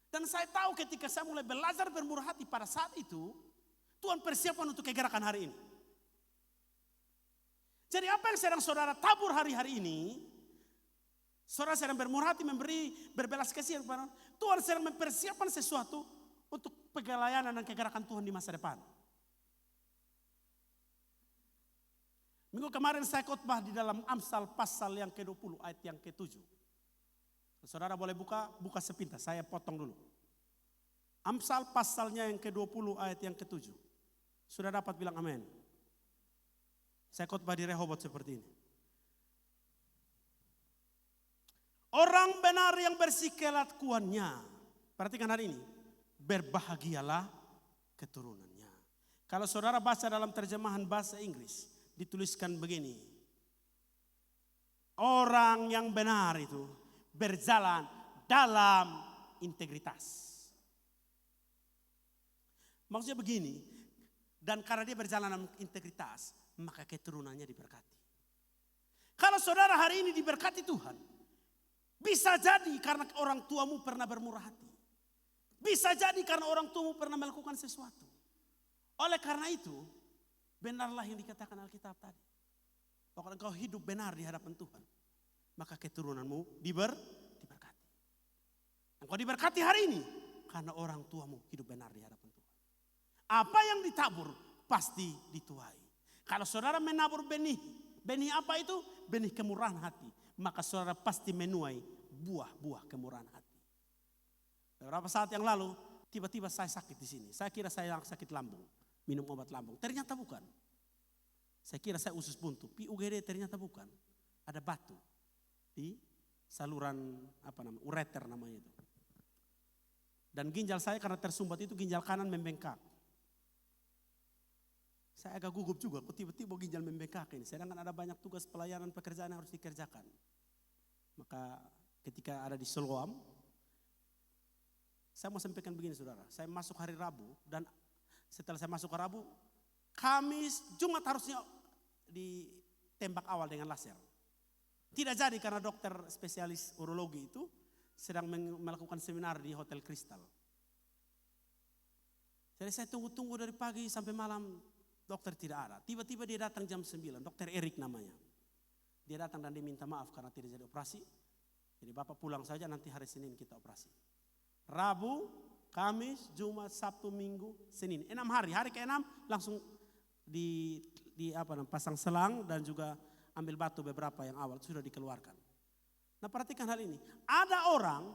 Dan saya tahu ketika saya mulai belajar bermurah hati pada saat itu, Tuhan persiapkan untuk kegerakan hari ini. Jadi apa yang sedang saudara tabur hari-hari ini, saudara sedang bermurah hati memberi berbelas kasihan kepada Tuhan, sedang mempersiapkan sesuatu untuk pelayanan dan kegerakan Tuhan di masa depan. Minggu kemarin saya khotbah di dalam Amsal pasal yang ke-20 ayat yang ke-7. Saudara boleh buka sepintas, saya potong dulu. Amsal pasalnya yang ke-20 ayat yang ke-7. Sudah dapat bilang amin. Saya khotbah di Rehoboth seperti ini. Orang benar yang bersih kelakuannya, perhatikan hari ini, berbahagialah keturunannya. Kalau saudara baca dalam terjemahan bahasa Inggris, dituliskan begini. Orang yang benar itu berjalan dalam integritas. Maksudnya begini, dan karena dia berjalan dalam integritas, maka keturunannya diberkati. Kalau saudara hari ini diberkati Tuhan, bisa jadi karena orang tuamu pernah bermurah hati. Bisa jadi karena orang tuamu pernah melakukan sesuatu. Oleh karena itu, benarlah yang dikatakan Alkitab tadi. Bahwa engkau hidup benar di hadapan Tuhan, maka keturunanmu diberkati. Engkau diberkati hari ini karena orang tuamu hidup benar di hadapan Tuhan. Apa yang ditabur pasti dituai. Kalau saudara menabur benih apa itu? Benih kemurahan hati. Maka saudara pasti menuai buah-buah kemurahan hati. Beberapa saat yang lalu, tiba-tiba saya sakit di sini. Saya kira saya sakit lambung, minum obat lambung. Ternyata bukan. Saya kira saya usus buntu. UGD ternyata bukan. Ada batu di saluran ureter namanya itu. Dan ginjal saya karena tersumbat itu ginjal kanan membengkak. Saya agak gugup juga, kok tiba-tiba ginjal membengkak ini. Sedangkan ada banyak tugas pelayanan pekerjaan yang harus dikerjakan. Maka ketika ada di Siloam, saya mau sampaikan begini saudara. Saya masuk hari Rabu dan setelah saya masuk ke Rabu, Kamis, Jumat harusnya ditembak awal dengan laser. Tidak jadi karena dokter spesialis urologi itu sedang melakukan seminar di Hotel Kristal. Jadi saya tunggu-tunggu dari pagi sampai malam. Dokter tidak ada. Tiba-tiba dia datang jam 9. Dokter Erik namanya. Dia datang dan dia minta maaf karena tidak jadi operasi. Jadi Bapak pulang saja, nanti hari Senin kita operasi. Rabu, Kamis, Jumat, Sabtu, Minggu, Senin. 6 hari. Hari ke-6 langsung pasang selang dan juga ambil batu beberapa yang awal sudah dikeluarkan. Nah perhatikan hal ini. Ada orang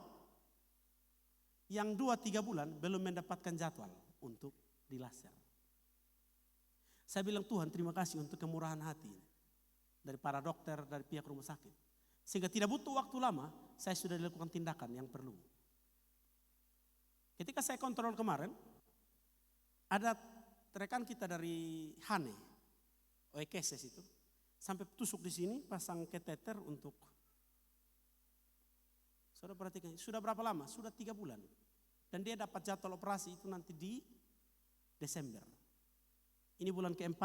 yang 2-3 bulan belum mendapatkan jadwal untuk dilaser. Saya bilang Tuhan terima kasih untuk kemurahan hati dari para dokter, dari pihak rumah sakit. Sehingga tidak butuh waktu lama, saya sudah dilakukan tindakan yang perlu. Ketika saya kontrol kemarin, ada rekan kita dari Hane, Oekeses itu, sampai tusuk di sini, pasang kateter untuk, saudara perhatikan, sudah berapa lama? Sudah 3 bulan. Dan dia dapat jadwal operasi itu nanti di Desember. Ini bulan ke-4,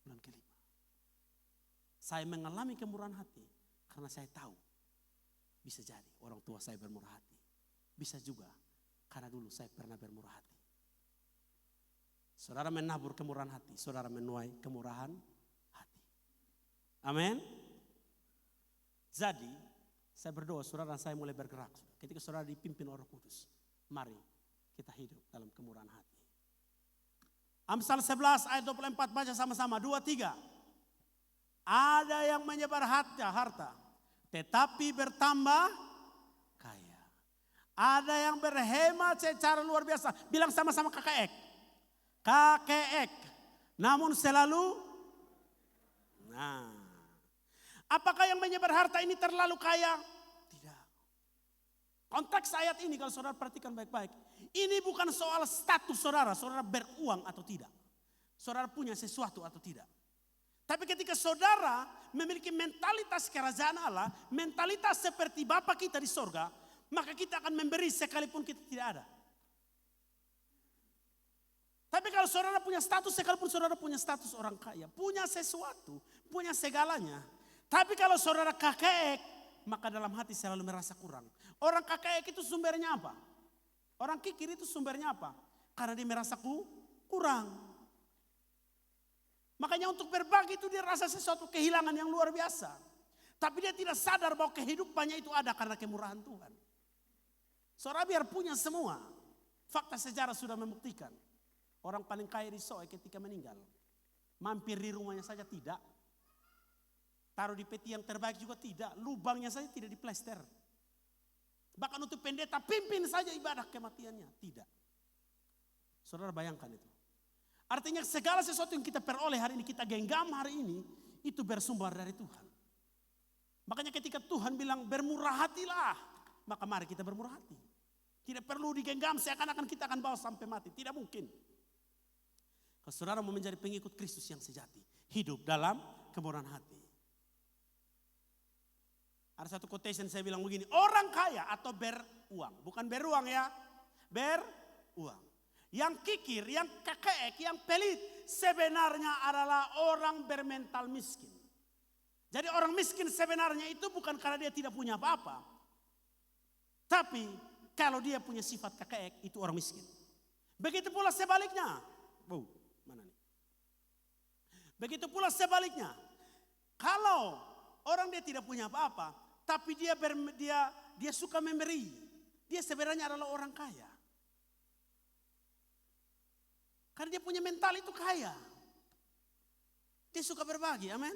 bulan ke-5. Saya mengalami kemurahan hati karena saya tahu bisa jadi orang tua saya bermurah hati. Bisa juga karena dulu saya pernah bermurah hati. Saudara menabur kemurahan hati, saudara menuai kemurahan hati. Amin. Jadi saya berdoa saudara dan saya mulai bergerak. Ketika saudara dipimpin Roh Kudus, mari kita hidup dalam kemurahan hati. Amsal 11 ayat 24 baca sama-sama 2, 3. Ada yang menyebar harta tetapi bertambah kaya. Ada yang berhemat secara luar biasa. Bilang sama-sama KKEK. KKEK. Namun selalu apakah yang menyebar harta ini terlalu kaya? Tidak. Konteks ayat ini kalau saudara perhatikan baik-baik. Ini bukan soal status saudara beruang atau tidak. Saudara punya sesuatu atau tidak. Tapi ketika saudara memiliki mentalitas kerajaan Allah, mentalitas seperti Bapa kita di sorga, maka kita akan memberi sekalipun kita tidak ada. Tapi kalau saudara punya status, sekalipun saudara punya status orang kaya, punya sesuatu, punya segalanya. Tapi kalau saudara KKEK, maka dalam hati selalu merasa kurang. Orang KKEK itu sumbernya apa? Orang kikir itu sumbernya apa? Karena dia merasa kurang. Makanya untuk berbagi itu dia rasa sesuatu kehilangan yang luar biasa. Tapi dia tidak sadar bahwa kehidupannya itu ada karena kemurahan Tuhan. Saudara biar punya semua. Fakta sejarah sudah membuktikan. Orang paling kaya di Soe ketika meninggal. Mampir di rumahnya saja tidak. Taruh di peti yang terbaik juga tidak. Lubangnya saja tidak diplester. Bahkan untuk pendeta pimpin saja ibadah kematiannya. Tidak. Saudara bayangkan itu. Artinya segala sesuatu yang kita peroleh hari ini, kita genggam hari ini, itu bersumber dari Tuhan. Makanya ketika Tuhan bilang bermurah hatilah, maka mari kita bermurah hati. Tidak perlu digenggam seakan-akan kita akan bawa sampai mati. Tidak mungkin. Kalau saudara mau menjadi pengikut Kristus yang sejati, hidup dalam kemurahan hati. Ada satu quotation saya bilang begini, orang kaya atau beruang, bukan beruang ya, beruang. Yang kikir, yang kekeek, yang pelit sebenarnya adalah orang bermental miskin. Jadi orang miskin sebenarnya itu bukan karena dia tidak punya apa-apa. Tapi kalau dia punya sifat kekeek itu orang miskin. Begitu pula sebaliknya. Mana nih? Begitu pula sebaliknya. Kalau orang dia tidak punya apa-apa, tapi dia suka memberi, dia sebenarnya adalah orang kaya. Karena dia punya mental itu kaya. Dia suka berbagi, amin.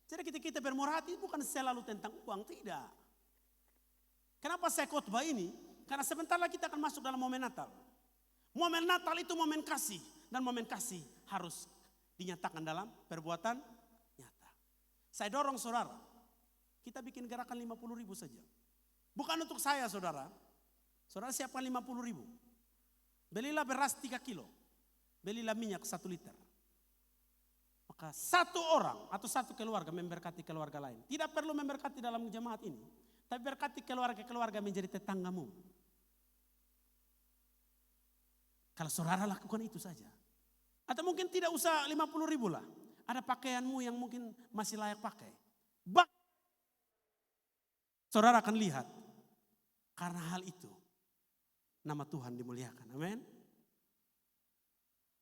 Jadi kita bermurah hati bukan selalu tentang uang, tidak. Kenapa saya khotbah ini? Karena sebentar lagi kita akan masuk dalam momen Natal. Momen Natal itu momen kasih. Dan momen kasih harus dinyatakan dalam perbuatan nyata. Saya dorong saudara, kita bikin gerakan 50.000 saja. Bukan untuk saya saudara. Saudara siapkan 50.000. Belilah beras 3 kilo. Belilah minyak 1 liter. Maka satu orang atau satu keluarga memberkati keluarga lain. Tidak perlu memberkati dalam jemaat ini. Tapi berkati keluarga-keluarga menjadi tetanggamu. Kalau saudara lakukan itu saja. Atau mungkin tidak usah 50.000 lah. Ada pakaianmu yang mungkin masih layak pakai. Saudara akan lihat. Karena hal itu. Nama Tuhan dimuliakan. Amin.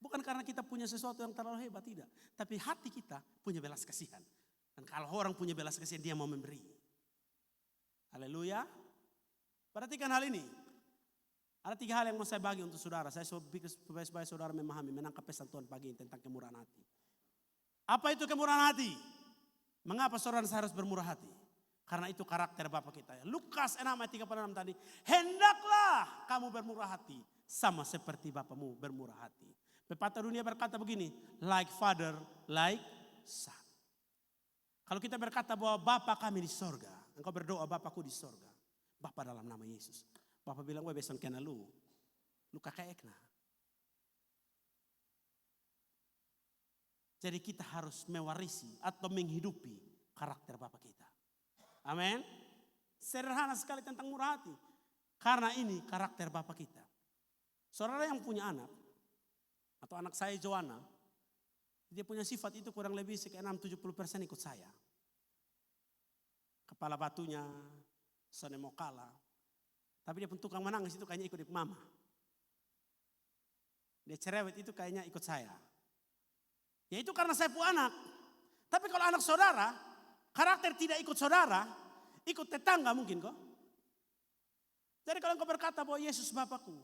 Bukan karena kita punya sesuatu yang terlalu hebat. Tidak. Tapi hati kita punya belas kasihan. Dan kalau orang punya belas kasihan dia mau memberi. Haleluya. Perhatikan hal ini. Ada 3 hal yang mau saya bagi untuk saudara. Saya supaya saudara memahami, menangkap pesan Tuhan pagi ini tentang kemurahan hati. Apa itu kemurahan hati? Mengapa saudara harus bermurah hati? Karena itu karakter Bapa kita. Lukas 6 ayat 36 tadi. Hendaklah kamu bermurah hati. Sama seperti Bapamu bermurah hati. Pepatah dunia berkata begini. Like father, like son. Kalau kita berkata bahwa Bapa kami di sorga. Engkau berdoa Bapakku di sorga. Bapa dalam nama Yesus. Bapak bilang, gue beson kena lu kakek na. Jadi kita harus mewarisi atau menghidupi karakter Bapak kita. Amin. Sederhana sekali tentang murah hati. Karena ini karakter Bapak kita. Saudara yang punya anak, atau anak saya Joanna, dia punya sifat itu kurang lebih sekitar 60-70% ikut saya. Kepala batunya, sone mau kalah. Tapi dia pun tukang menangis itu kayaknya ikut mama. Dia cerewet itu kayaknya ikut saya. Ya itu karena saya punya anak. Tapi kalau anak saudara, karakter tidak ikut saudara, ikut tetangga mungkin kok. Jadi kalau engkau berkata bahwa Yesus Bapakku,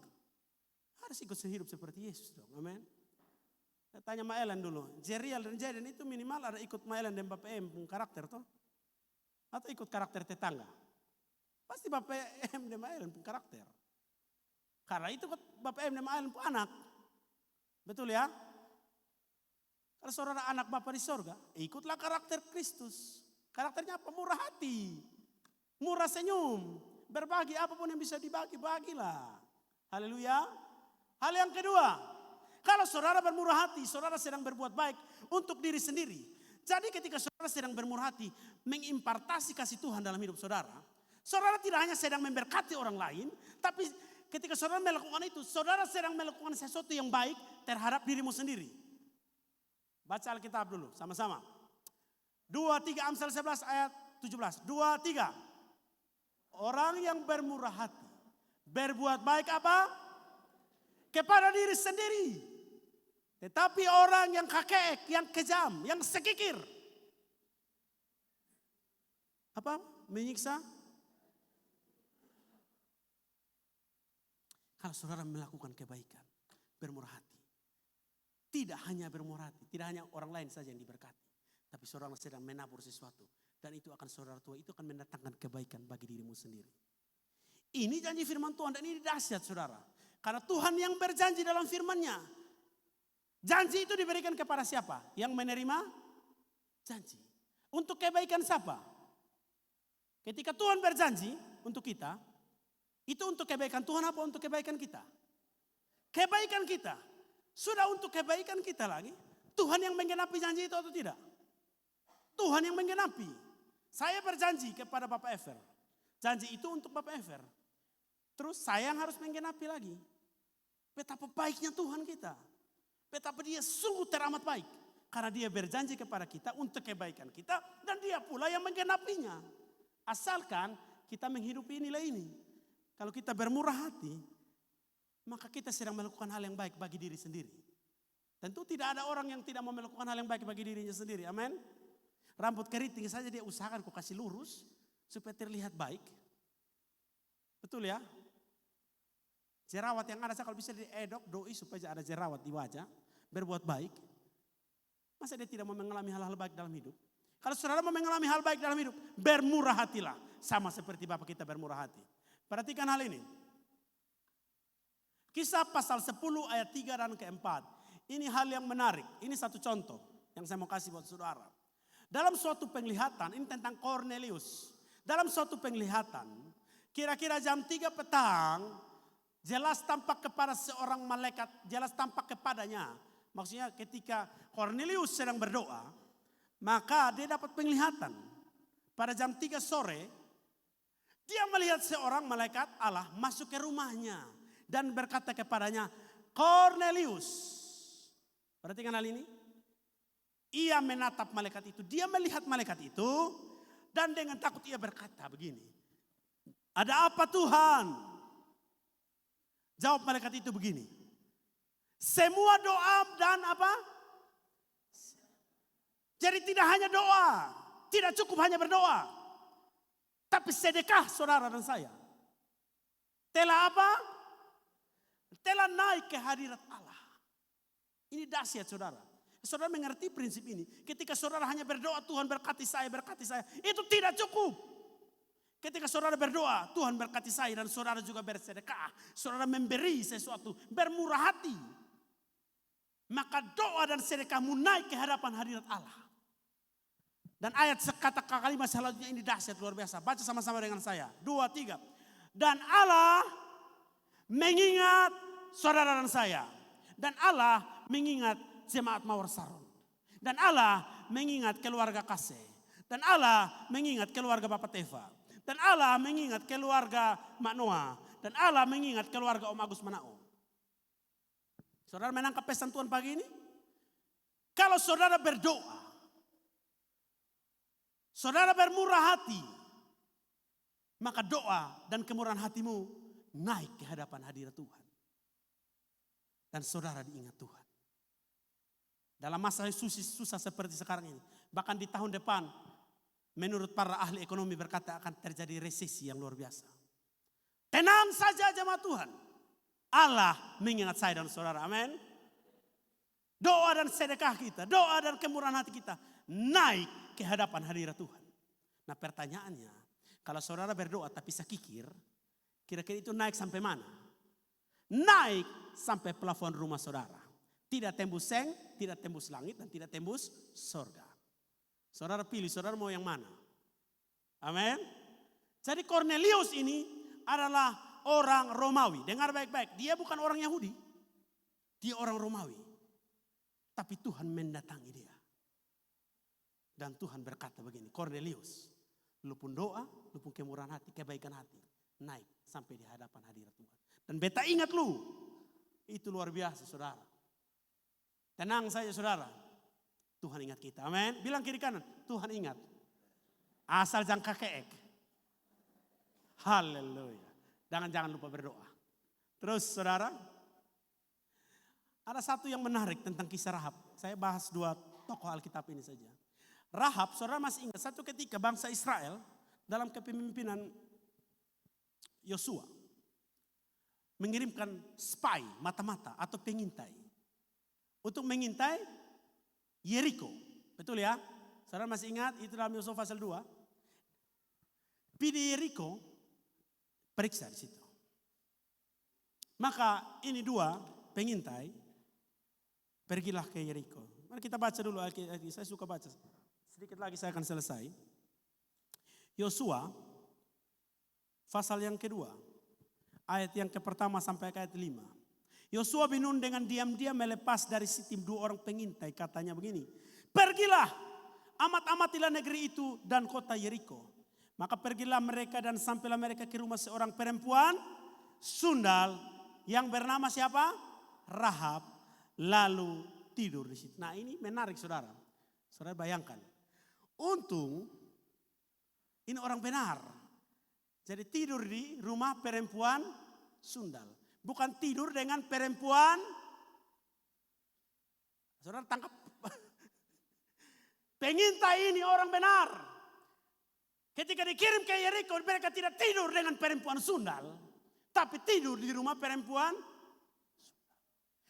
harus ikut sehidup seperti Yesus dong. Amin. Saya tanya Ma Ellen dulu, Jerial dan Jaden itu minimal ada ikut Ma Ellen dan Bapak Em pun karakter toh? Atau ikut karakter tetangga? Pasti Bapak Em dan Ma Ellen pun karakter. Karena itu Bapak Em dan Ma Ellen pun anak. Betul ya? Kalau saudara anak Bapak di sorga, ikutlah karakter Kristus. Karakternya apa? Murah hati. Murah senyum. Berbagi apapun yang bisa dibagi, bagilah. Haleluya. Hal yang kedua, kalau saudara bermurah hati, saudara sedang berbuat baik untuk diri sendiri. Jadi ketika saudara sedang bermurah hati, mengimpartasi kasih Tuhan dalam hidup saudara, saudara tidak hanya sedang memberkati orang lain, tapi ketika saudara melakukan itu, saudara sedang melakukan sesuatu yang baik terhadap dirimu sendiri. Baca Alkitab dulu, sama-sama. 2-3 Amsal 11 ayat 17. 2-3. Orang yang bermurah hati, berbuat baik apa? Kepada diri sendiri. Tetapi orang yang kakeek, yang kejam, yang sekikir. Apa? Menyiksa. Kalau saudara melakukan kebaikan, bermurah hati. Tidak hanya bermurah hati, tidak hanya orang lain saja yang diberkati. Tapi saudara sedang menabur sesuatu. Dan itu akan saudara tua, itu akan mendatangkan kebaikan bagi dirimu sendiri. Ini janji firman Tuhan dan ini dahsyat saudara. Karena Tuhan yang berjanji dalam firman-Nya. Janji itu diberikan kepada siapa? Yang menerima janji. Untuk kebaikan siapa? Ketika Tuhan berjanji untuk kita, itu untuk kebaikan Tuhan apa untuk kebaikan kita? Kebaikan kita. Sudah untuk kebaikan kita lagi. Tuhan yang menggenapi janji itu atau tidak? Tuhan yang menggenapi. Saya berjanji kepada Bapak Ever. Janji itu untuk Bapak Ever. Terus saya yang harus menggenapi lagi. Betapa baiknya Tuhan kita. Betapa dia sungguh teramat baik. Karena dia berjanji kepada kita untuk kebaikan kita. Dan dia pula yang menggenapinya. Asalkan kita menghidupi nilai ini. Kalau kita bermurah hati, maka kita sedang melakukan hal yang baik bagi diri sendiri. Tentu tidak ada orang yang tidak mau melakukan hal yang baik bagi dirinya sendiri. Amin. Rambut keriting saja dia usahakan kok kasih lurus supaya terlihat baik. Betul ya? Jerawat yang ada kalau bisa diedok doi supaya ada jerawat di wajah, berbuat baik. Masa dia tidak mau mengalami hal-hal baik dalam hidup? Kalau saudara mau mengalami hal baik dalam hidup, bermurah hatilah. Sama seperti Bapak kita bermurah hati. Perhatikan hal ini. Kisah pasal 10 ayat 3 dan keempat. Ini hal yang menarik. Ini satu contoh yang saya mau kasih buat saudara. Dalam suatu penglihatan, ini tentang Cornelius. Dalam suatu penglihatan, kira-kira jam 3 petang, jelas tampak kepada seorang malaikat, jelas tampak kepadanya. Maksudnya ketika Cornelius sedang berdoa, maka dia dapat penglihatan. Pada jam 3 sore, dia melihat seorang malaikat Allah masuk ke rumahnya. Dan berkata kepadanya, Cornelius. Perhatikan hal ini. Ia menatap malaikat itu. Dia melihat malaikat itu. Dan dengan takut ia berkata begini. Ada apa Tuhan? Jawab malaikat itu begini. Semua doa dan apa? Jadi tidak hanya doa. Tidak cukup hanya berdoa. Tapi sedekah saudara dan saya. Telah apa? Telah naik ke hadirat Allah. Ini dahsyat saudara. Saudara mengerti prinsip ini. Ketika saudara hanya berdoa, Tuhan berkati saya, berkati saya. Itu tidak cukup. Ketika saudara berdoa, Tuhan berkati saya dan saudara juga bersedekah. Saudara memberi sesuatu, bermurah hati. Maka doa dan sedekahmu naik ke hadapan hadirat Allah. Dan ayat kata kalimat selanjutnya ini dahsyat luar biasa. Baca sama-sama dengan saya. 2, 3. Dan Allah mengingat saudara dan saya. Dan Allah mengingat jemaat Mawar Saron. Dan Allah mengingat keluarga Kase. Dan Allah mengingat keluarga Bapak Teva. Dan Allah mengingat keluarga Mak Noah. Dan Allah mengingat keluarga Om Agus Manao. Saudara menangkap pesan Tuhan pagi ini? Kalau saudara berdoa, saudara bermurah hati, maka doa dan kemurahan hatimu naik ke hadapan hadirat Tuhan. Dan saudara diingat Tuhan. Dalam masa yang susah seperti sekarang ini. Bahkan di tahun depan, menurut para ahli ekonomi berkata akan terjadi resesi yang luar biasa. Tenang saja jemaat Tuhan. Allah mengingat saya dan saudara, amin. Doa dan sedekah kita, doa dan kemurahan hati kita naik ke hadapan hadirat Tuhan. Nah pertanyaannya, kalau saudara berdoa tapi sakikir, kira-kira itu naik sampai mana? Naik sampai plafon rumah saudara. Tidak tembus seng, tidak tembus langit, dan tidak tembus sorga. Saudara pilih, saudara mau yang mana? Amin. Jadi Cornelius ini adalah orang Romawi. Dengar baik-baik, dia bukan orang Yahudi. Dia orang Romawi. Tapi Tuhan mendatangi dia. Dan Tuhan berkata begini, Cornelius, lu pun doa, lu pun kemurahan hati, kebaikan hati. Naik sampai di hadapan hadirat Tuhan. Dan beta ingat lu. Itu luar biasa saudara. Tenang saja saudara. Tuhan ingat kita. Amin. Bilang kiri kanan. Tuhan ingat. Asal jangan keek. Haleluya. Jangan lupa berdoa. Terus saudara. Ada satu yang menarik tentang kisah Rahab. Saya bahas 2 tokoh Alkitab ini saja. Rahab, saudara masih ingat. Satu ketika bangsa Israel dalam kepemimpinan Yosua. Mengirimkan spy, mata-mata atau pengintai. Untuk mengintai Yeriko. Betul ya? Saudara masih ingat itu dalam Yosua pasal 2. Pilih Yeriko, periksa di situ. Maka ini 2 pengintai pergilah ke Yeriko. Mari kita baca dulu, saya suka baca. Sedikit lagi saya akan selesai. Yosua pasal yang kedua, ayat yang pertama sampai ayat 5. Yosua bin Nun dengan diam-diam melepas dari Sitim 2 orang pengintai, katanya begini. Pergilah, amat-amatilah negeri itu dan kota Yeriko. Maka pergilah mereka dan sampailah mereka ke rumah seorang perempuan sundal yang bernama siapa? Rahab. Lalu tidur di situ. Nah ini menarik saudara. Saudara bayangkan. Untung ini orang benar. Jadi tidur di rumah perempuan sundal. Bukan tidur dengan perempuan. Saudara tangkap. Pengintai ini orang benar. Ketika dikirim ke Yeriko, mereka tidak tidur dengan perempuan sundal. Tapi tidur di rumah perempuan sundal.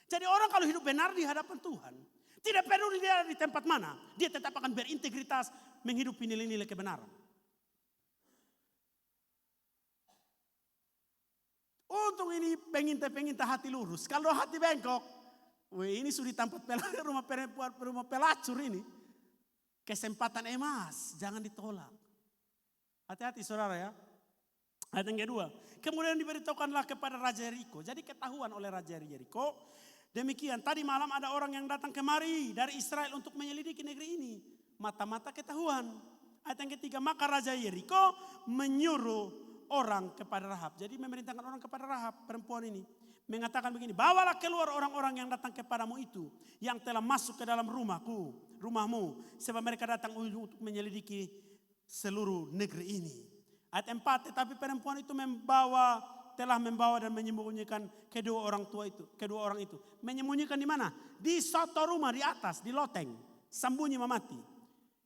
Jadi orang kalau hidup benar di hadapan Tuhan. Tidak peduli dia di tempat mana. Dia tetap akan berintegritas menghidupi nilai-nilai kebenaran. Untung ini pengintai-pengintai hati lurus. Kalau hati bengkok, ini sudah tempat rumah perempuan, rumah pelacur ini. Kesempatan emas, jangan ditolak. Hati-hati saudara ya. Ayat yang kedua. Kemudian diberitahukanlah kepada Raja Yeriko. Jadi ketahuan oleh Raja Yeriko. Demikian, tadi malam ada orang yang datang kemari dari Israel untuk menyelidiki negeri ini. Mata-mata ketahuan. Ayat yang ketiga, maka Raja Yeriko menyuruh orang kepada Rahab. Jadi memerintahkan orang kepada Rahab, perempuan ini. Mengatakan begini, bawalah keluar orang-orang yang datang kepadamu itu. Yang telah masuk ke dalam rumahmu. Sebab mereka datang untuk menyelidiki seluruh negeri ini. Ayat 4, tetapi perempuan itu telah membawa dan menyembunyikan kedua orang itu. Menyembunyikan di mana? Di suatu rumah di atas, di loteng. Sembunyi memati.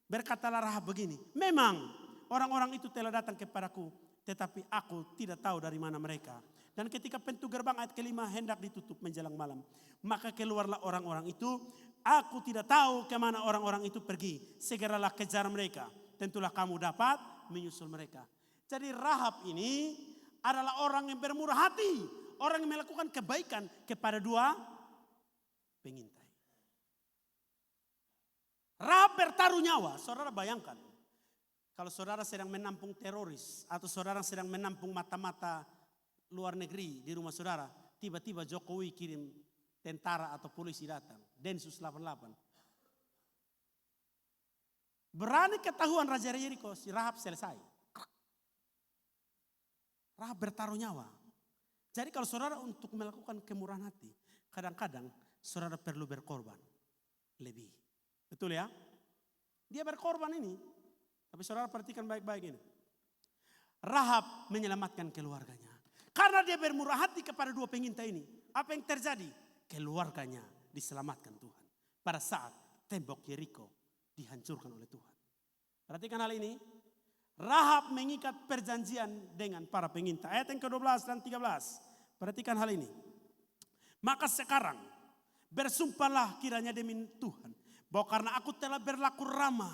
Berkatalah Rahab begini, memang orang-orang itu telah datang kepadaku, tetapi aku tidak tahu dari mana mereka. Dan ketika pintu gerbang ayat kelima hendak ditutup menjelang malam, maka keluarlah orang-orang itu. Aku tidak tahu kemana orang-orang itu pergi. Segeralah kejar mereka. Tentulah kamu dapat menyusul mereka. Jadi Rahab ini adalah orang yang bermurah hati. Orang yang melakukan kebaikan kepada dua pengintai. Rahab bertaruh nyawa. Saudara bayangkan. Kalau saudara sedang menampung teroris. Atau saudara sedang menampung mata-mata luar negeri di rumah saudara. Tiba-tiba Jokowi kirim tentara atau polisi datang. Densus 88. Berani ketahuan Raja Yeriko, si Rahab selesai. Rahab bertaruh nyawa. Jadi kalau saudara untuk melakukan kemurahan hati, kadang-kadang saudara perlu berkorban lebih. Betul ya? Dia berkorban ini. Tapi saudara perhatikan baik-baik ini. Rahab menyelamatkan keluarganya. Karena dia bermurah hati kepada dua pengintai ini. Apa yang terjadi? Keluarganya diselamatkan Tuhan. Pada saat tembok Yeriko dihancurkan oleh Tuhan. Perhatikan hal ini. Rahab mengikat perjanjian dengan para pengintai. Ayat yang ke-12 dan 13. Perhatikan hal ini. Maka sekarang bersumpahlah kiranya demi Tuhan, bahwa karena aku telah berlaku ramah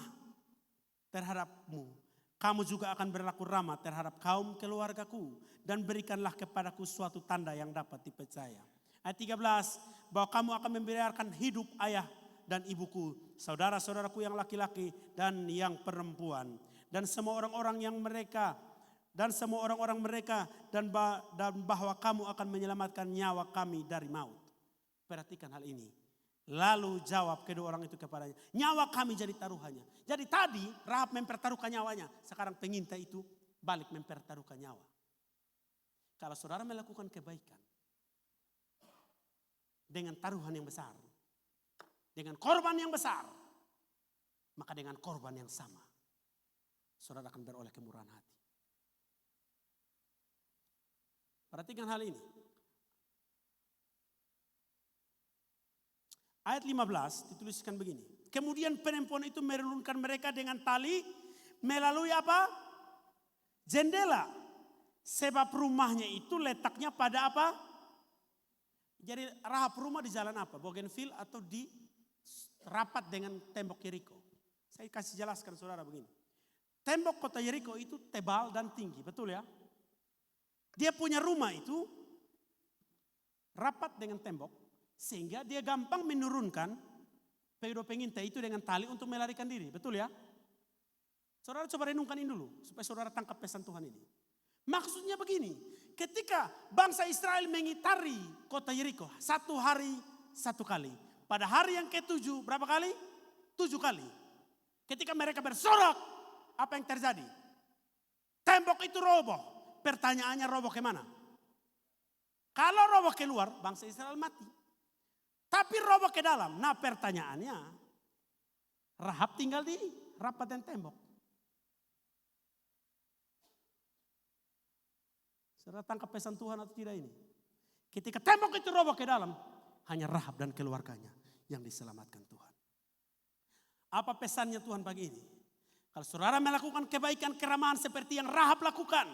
terhadapmu, kamu juga akan berlaku ramah terhadap kaum keluargaku. Dan berikanlah kepadaku suatu tanda yang dapat dipercaya. Ayat 13. Bahwa kamu akan membiarkan hidup ayah dan ibuku, saudara-saudaraku yang laki-laki dan yang perempuan. Dan semua orang-orang mereka dan bahwa kamu akan menyelamatkan nyawa kami dari maut. Perhatikan hal ini. Lalu jawab kedua orang itu kepadanya, nyawa kami jadi taruhannya. Jadi tadi Rahab mempertaruhkan nyawanya. Sekarang pengintai itu balik mempertaruhkan nyawa. Kalau saudara melakukan kebaikan dengan taruhan yang besar, dengan korban yang besar, maka dengan korban yang sama saudara akan beroleh kemurahan hati. Perhatikan hal ini. Ayat 15 dituliskan begini. Kemudian perempuan itu merunungkan mereka dengan tali melalui apa? Jendela. Sebab rumahnya itu letaknya pada apa? Jadi Rahab rumah di jalan apa? Bougainville atau di rapat dengan tembok Yeriko? Saya kasih jelaskan saudara begini. Tembok kota Yeriko itu tebal dan tinggi, betul ya? Dia punya rumah itu rapat dengan tembok, sehingga dia gampang menurunkan kedua pengintai itu dengan tali untuk melarikan diri, betul ya? Saudara coba renungkan ini dulu, supaya saudara tangkap pesan Tuhan ini. Maksudnya begini, ketika bangsa Israel mengitari kota Yeriko 1 hari 1 kali. Pada hari yang ke-7 berapa kali? 7 kali. Ketika mereka bersorak, apa yang terjadi? Tembok itu roboh. Pertanyaannya roboh kemana? Kalau roboh keluar, bangsa Israel mati. Tapi roboh ke dalam. Nah pertanyaannya, Rahab tinggal di rapatan tembok. Saudara tangkap pesan Tuhan atau tidak ini? Ketika tembok itu roboh ke dalam, hanya Rahab dan keluarganya yang diselamatkan Tuhan. Apa pesannya Tuhan pagi ini? Kalau saudara melakukan kebaikan keramahan seperti yang Rahab lakukan,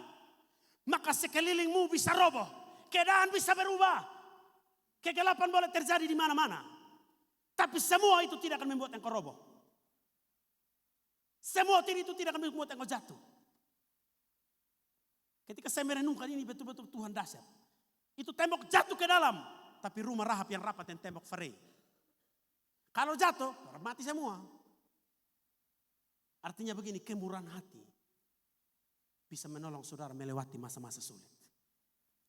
maka sekelilingmu bisa roboh, keadaan bisa berubah, kegelapan boleh terjadi di mana-mana. Tapi semua itu tidak akan membuat engkau roboh. Semua itu tidak akan membuat engkau jatuh. Ketika saya merenungkan ini betul-betul Tuhan dahsyat. Itu tembok jatuh ke dalam, tapi rumah Rahab yang rapat dan tembok Farei. Kalau jatuh, mati semua. Artinya begini, kemurahan hati bisa menolong saudara melewati masa-masa sulit.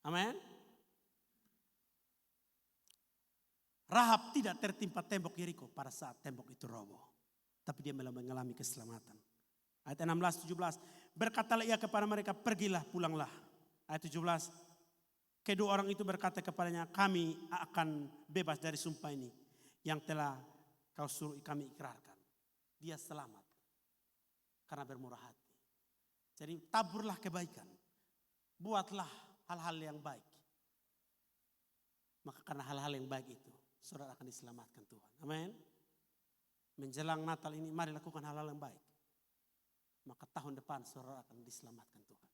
Amin. Rahab tidak tertimpa tembok Yeriko pada saat tembok itu roboh. Tapi dia mengalami keselamatan. Ayat 16-17. Berkatalah ia kepada mereka, pergilah, pulanglah. Ayat 17. Kedua orang itu berkata kepadanya, kami akan bebas dari sumpah ini yang telah kau suruh kami ikrarkan. Dia selamat karena bermurah hati. Jadi taburlah kebaikan. Buatlah hal-hal yang baik. Maka karena hal-hal yang baik itu, saudara akan diselamatkan Tuhan. Amin. Menjelang Natal ini, mari lakukan hal-hal yang baik. Maka tahun depan saudara akan diselamatkan Tuhan.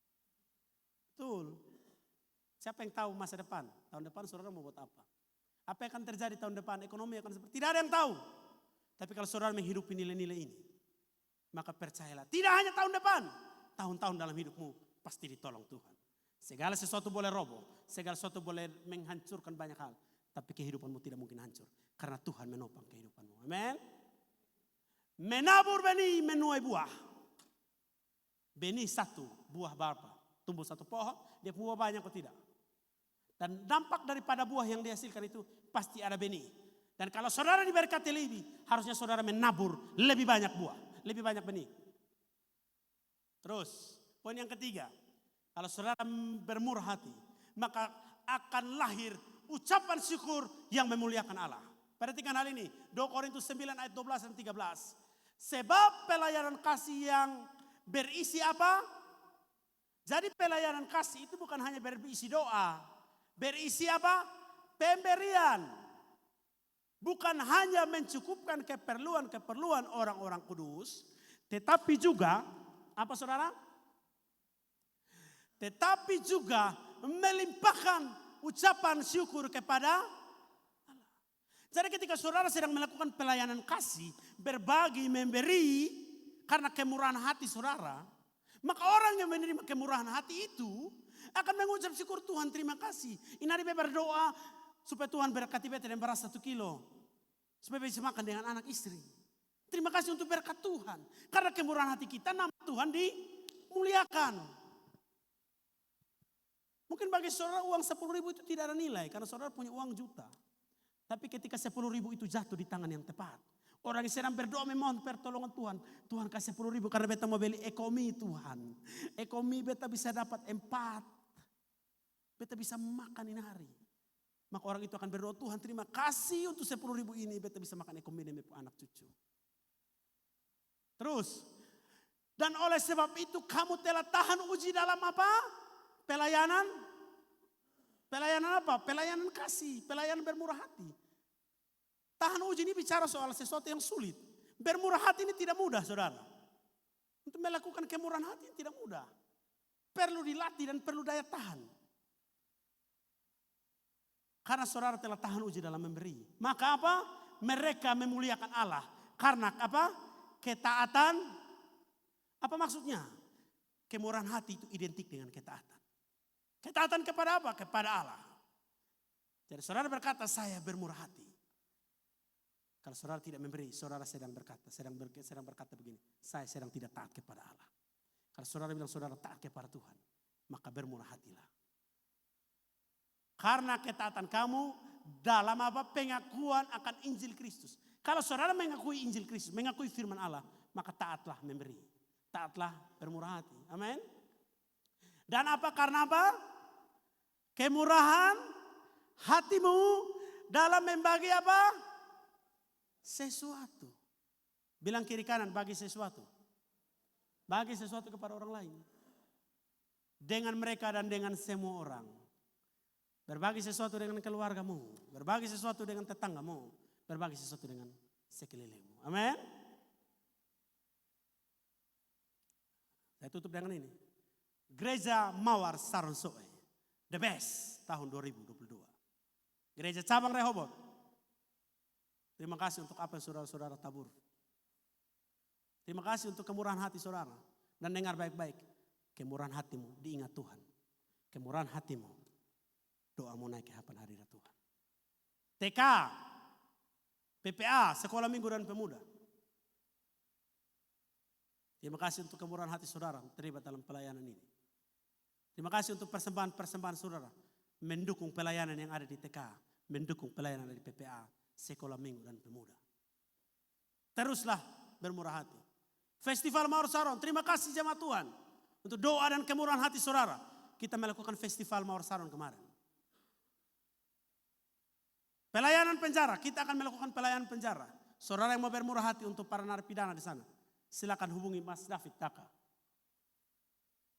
Betul. Siapa yang tahu masa depan? Tahun depan saudara mau buat apa? Apa yang akan terjadi tahun depan? Ekonomi akan seperti, tidak ada yang tahu. Tapi kalau saudara menghidupi nilai-nilai ini, maka percayalah, tidak hanya tahun depan, tahun-tahun dalam hidupmu pasti ditolong Tuhan. Segala sesuatu boleh roboh, segala sesuatu boleh menghancurkan banyak hal, tapi kehidupanmu tidak mungkin hancur karena Tuhan menopang kehidupanmu. Amin. Menabur benih menuai buah. Benih satu, buah berapa? Tumbuh satu pohon, dia buah banyak atau tidak? Dan dampak daripada buah yang dihasilkan itu pasti ada benih. Dan kalau saudara diberkati lebih, harusnya saudara menabur lebih banyak buah. Lebih banyak benih. Terus, poin yang ketiga. Kalau saudara bermurah hati, maka akan lahir ucapan syukur yang memuliakan Allah. Perhatikan hal ini. 2 Korintus 9 ayat 12 dan 13. Sebab pelayanan kasih yang berisi apa? Jadi pelayanan kasih itu bukan hanya berisi doa. Berisi apa? Pemberian. Bukan hanya mencukupkan keperluan-keperluan orang-orang kudus, tetapi juga, apa saudara? Tetapi juga melimpahkan ucapan syukur kepada Allah. Jadi ketika saudara sedang melakukan pelayanan kasih, berbagi, memberi, karena kemurahan hati saudara, maka orang yang menerima kemurahan hati itu akan mengucap syukur, Tuhan terima kasih. Ini hari berdoa supaya Tuhan berkati beta dan beras 1 kilo. Supaya bisa makan dengan anak istri. Terima kasih untuk berkat Tuhan. Karena kemurahan hati kita, nama Tuhan dimuliakan. Mungkin bagi saudara uang 10.000 itu tidak ada nilai. Karena saudara punya uang juta. Tapi ketika 10.000 itu jatuh di tangan yang tepat. Orang yang sedang berdoa memohon pertolongan Tuhan. Tuhan kasih 10.000 karena beta mau beli ekonomi Tuhan. Ekonomi beta bisa dapat 4. Beta bisa makan ini hari. Maka orang itu akan berdoa, Tuhan terima kasih untuk 10.000 ini. Beta bisa makan ekonomi dan anak cucu. Terus. Dan oleh sebab itu kamu telah tahan uji dalam apa? Pelayanan. Pelayanan apa? Pelayanan kasih. Pelayanan bermurah hati. Tahan uji ini bicara soal sesuatu yang sulit. Bermurah hati ini tidak mudah saudara. Untuk melakukan kemurahan hati tidak mudah. Perlu dilatih dan perlu daya tahan. Karena saudara telah tahan uji dalam memberi. Maka apa? Mereka memuliakan Allah. Karena apa? Ketaatan. Apa maksudnya? Kemurahan hati itu identik dengan ketaatan. Ketaatan kepada apa? Kepada Allah. Jadi saudara berkata, saya bermurah hati. Kalau saudara tidak memberi, saudara sedang berkata begini, saya sedang tidak taat kepada Allah. Kalau saudara bilang saudara taat kepada Tuhan, maka bermurah hatilah. Karena ketaatan kamu dalam apa? Pengakuan akan Injil Kristus. Kalau saudara mengakui Injil Kristus, mengakui firman Allah, maka taatlah memberi. Taatlah bermurah hati. Amin. Dan apa? Karena apa? Kemurahan hatimu dalam membagi apa? Sesuatu. Bilang kiri kanan, bagi sesuatu. Bagi sesuatu kepada orang lain. Dengan mereka dan dengan semua orang. Berbagi sesuatu dengan keluargamu. Berbagi sesuatu dengan tetanggamu. Berbagi sesuatu dengan sekelilingmu. Amin. Saya tutup dengan ini. Gereja Mawar Saron Soe. The best tahun 2022. Gereja Cabang Rehoboth. Terima kasih untuk apa yang saudara-saudara tabur. Terima kasih untuk kemurahan hati saudara. Dan dengar baik-baik. Kemurahan hatimu diingat Tuhan. Kemurahan hatimu. Doamu naik ke hadapan hadirat Tuhan. TK. PPA. Sekolah Minggu dan Pemuda. Terima kasih untuk kemurahan hati saudara terlibat dalam pelayanan ini. Terima kasih untuk persembahan-persembahan saudara. Mendukung pelayanan yang ada di TK. Mendukung pelayanan di PPA. Sekolah Minggu dan Pemuda. Teruslah bermurah hati. Festival Mawar Saron. Terima kasih jemaat Tuhan. Untuk doa dan kemurahan hati saudara. Kita melakukan festival Mawar Saron kemarin. Pelayanan penjara. Kita akan melakukan pelayanan penjara. Saudara yang mau bermurah hati untuk para narapidana di sana. Silakan hubungi Mas David Taka.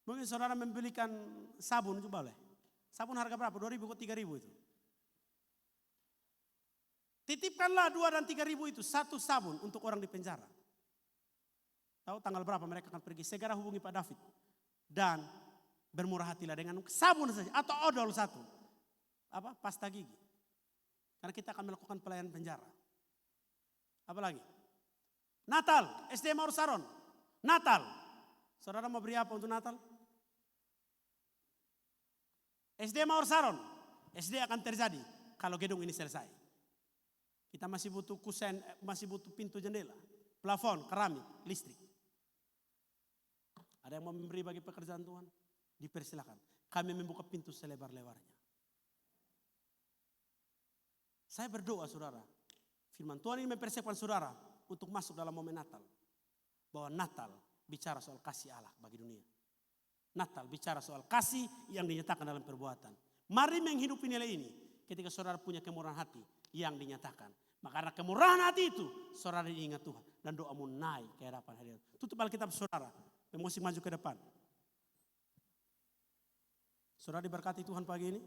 Mungkin saudara membelikan sabun juga boleh. Sabun harga berapa? 2.000 ke 3.000 itu. Titipkanlah 2 dan 3.000 itu. Satu sabun untuk orang di penjara. Tahu tanggal berapa mereka akan pergi. Segera hubungi Pak David. Dan bermurah hatilah dengan sabun saja. Atau odol satu. Apa? Pasta gigi. Karena kita akan melakukan pelayanan penjara. Apa lagi? Natal. SD Mawar Saron. Natal. Saudara mau beri apa untuk Natal? SD Mawar Saron. SD akan terjadi kalau gedung ini selesai. Kita masih butuh kusen, masih butuh pintu jendela, plafon, keramik, listrik. Ada yang mau memberi bagi pekerjaan Tuhan? Dipersilakan. Kami membuka pintu selebar-lebarnya. Saya berdoa saudara. Firman Tuhan ini mempersiapkan saudara untuk masuk dalam momen Natal. Bahwa Natal bicara soal kasih Allah bagi dunia. Natal bicara soal kasih yang dinyatakan dalam perbuatan. Mari menghidupi nilai ini ketika saudara punya kemurahan hati yang dinyatakan. Maka karena kemurahan hati itu saudara diingat Tuhan. Dan doamu naik ke hadapan hadirat. Tutup Alkitab saudara. Emosi maju ke depan. Saudara diberkati Tuhan pagi ini.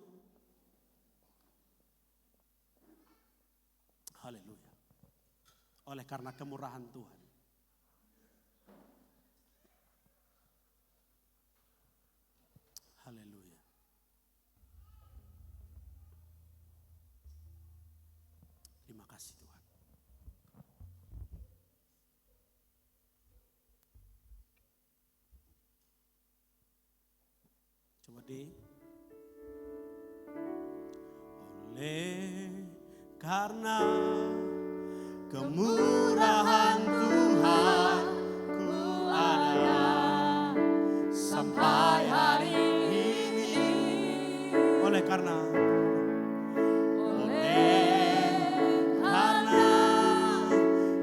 Haleluya. Oleh karena kemurahan Tuhan. Haleluya. Terima kasih Tuhan. Coba oleh karena kemurahan Tuhan ku ada sampai hari ini. Oleh karena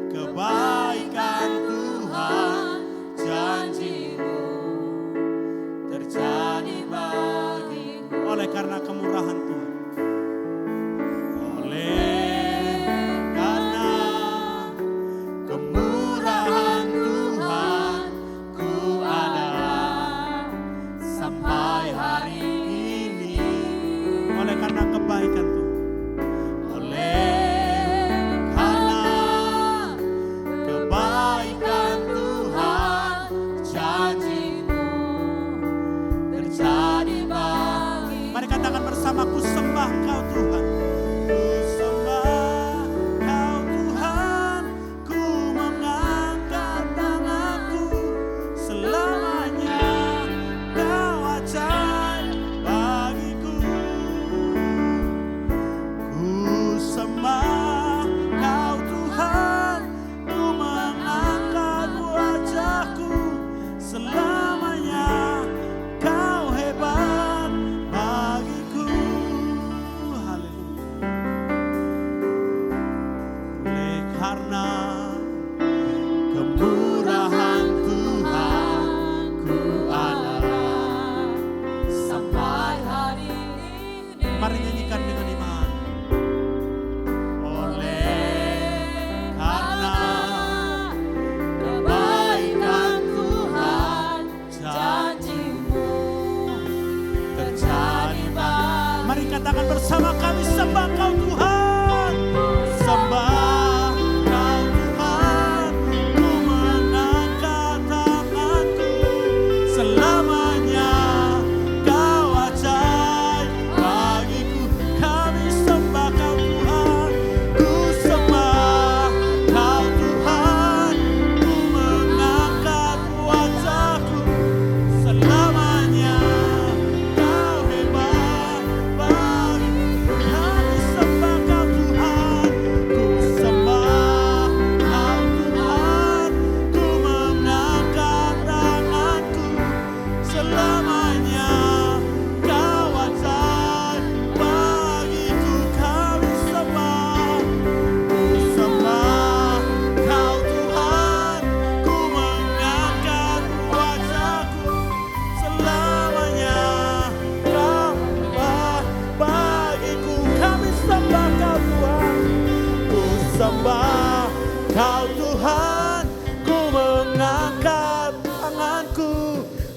kebaikan Tuhan, janji-Mu terjadi bagiku. Oleh karena kemurahan Tuhan. Oleh karena